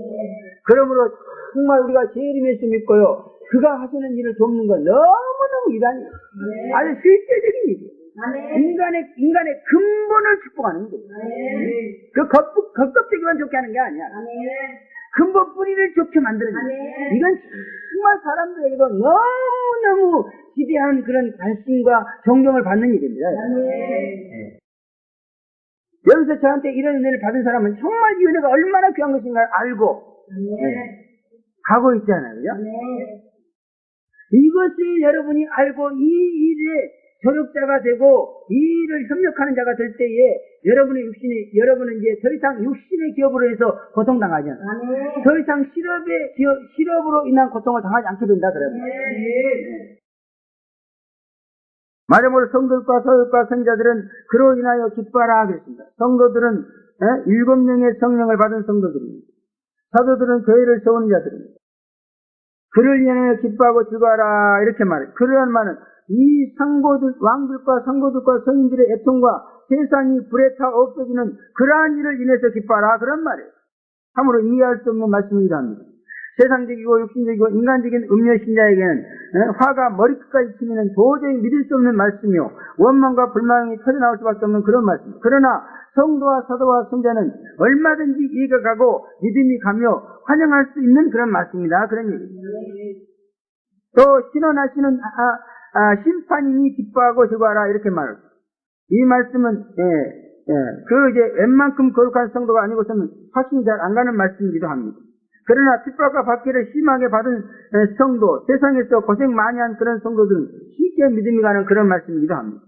그러므로 정말 우리가 제일 예수 믿고요. 그가 하시는 일을 돕는 건 너무너무 이단이에요. 아주 실제적인 일이에요. 인간의 근본을 축복하는 거예요. 그 겉껍데기만 좋게 하는 게 아니야. 근본 뿌리를 좋게 만드는 거예요. 이건 정말 사람들에게 너무너무 지대한 그런 관심과 존경을 받는 일입니다. 여기서 저한테 이런 은혜를 받은 사람은 정말 이 은혜가 얼마나 귀한 것인가 알고 가고 있잖아요. 그죠? 이것을 여러분이 알고 이 일에 조력자가 되고 이 일을 협력하는 자가 될 때에 여러분은 이제 더 이상 육신의 기업으로 해서 고통당하지 않아요. 더 이상 실업으로 인한 고통을 당하지 않게 된다 그러면. 말하자면 성도들과 서열과 선자들은 그로 인하여 기뻐하라 하겠습니다. 성도들은 7명의 성령을 받은 성도들입니다. 사도들은 교회를 세우는 자들입니다. 그를 인하여 기뻐하고 즐거워하라 이렇게 말해요. 그러한 말은 이 왕들과 상고들과 성인들의 애통과 세상이 불에 타 없어지는 그러한 일을 인해서 기뻐하라 그런 말이에요. 참으로 이해할 수 없는 말씀이기도 합니다. 세상적이고 육신적이고 인간적인 음료 신자에게는 화가 머리끝까지 치면 도저히 믿을 수 없는 말씀이요 원망과 불만이 터져나올 수밖에 없는 그런 말씀입니다. 그러나 성도와 사도와 성자는 얼마든지 이해가 가고 믿음이 가며 환영할 수 있는 그런 말씀이다 그런 얘기입니다. 또 신원하시는 심판인이 기뻐하고 즐거워하라 이렇게 말합니다. 이 말씀은 이제 웬만큼 거룩한 성도가 아니고서는 확신이 잘 안 가는 말씀이기도 합니다. 그러나 핍박과 박해를 심하게 받은 성도, 세상에서 고생 많이 한 그런 성도들은 쉽게 믿음이 가는 그런 말씀이기도 합니다.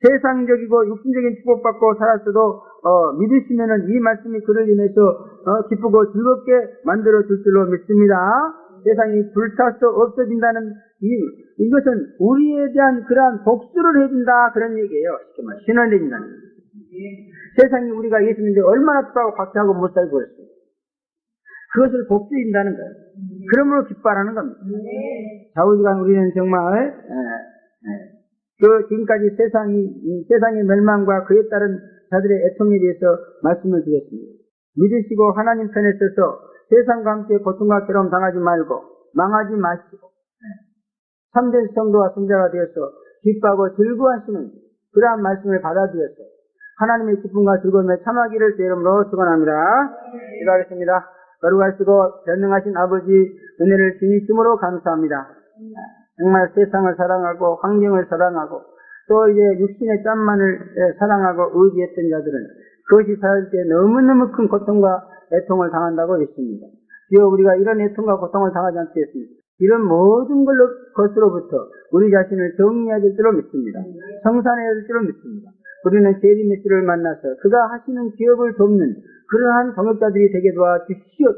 세상적이고 육신적인 축복받고 살았어도 믿으시면은 이 말씀이 그를 인해서 기쁘고 즐겁게 만들어 줄 줄로 믿습니다. 세상이 불타서 없어진다는 이것은 우리에 대한 그러한 복수를 해준다 그런 얘기예요. 쉽게 말해 신원을 해준다는 거예요. 세상이 우리가 예수 믿는데 얼마나 핍박하고 박해하고 못 살고 그랬어요. 그것을 복수해 준다는 거예요. 그러므로 기뻐하라는 겁니다. 좌우지간 우리는 정말 지금까지 세상의 멸망과 그에 따른 자들의 애통에 대해서 말씀을 드렸습니다. 믿으시고 하나님 편에 서서 세상과 함께 고통과 괴로움 당하지 말고 망하지 마시고 참된 성도와 성자가 되어서 기뻐하고 즐거워하시는 그러한 말씀을 받아들여서 하나님의 기쁨과 즐거움에 참하기를 제 이름으로 축원합니다. 기도하겠습니다. 거룩하시고 전능하신 아버지 은혜를 진심으로 감사합니다. 정말 세상을 사랑하고 환경을 사랑하고 또 이제 육신의 짬만을 사랑하고 의지했던 자들은 그것이 살 때 너무너무 큰 고통과 애통을 당한다고 했습니다. 주여 우리가 이런 애통과 고통을 당하지 않겠습니다. 이런 모든 것으로부터 우리 자신을 정리해야 될 줄로 믿습니다. 성산해야 될 줄로 믿습니다. 우리는 제리 메시를 만나서 그가 하시는 기업을 돕는 그러한 동역자들이 되게 도와주시옵소서.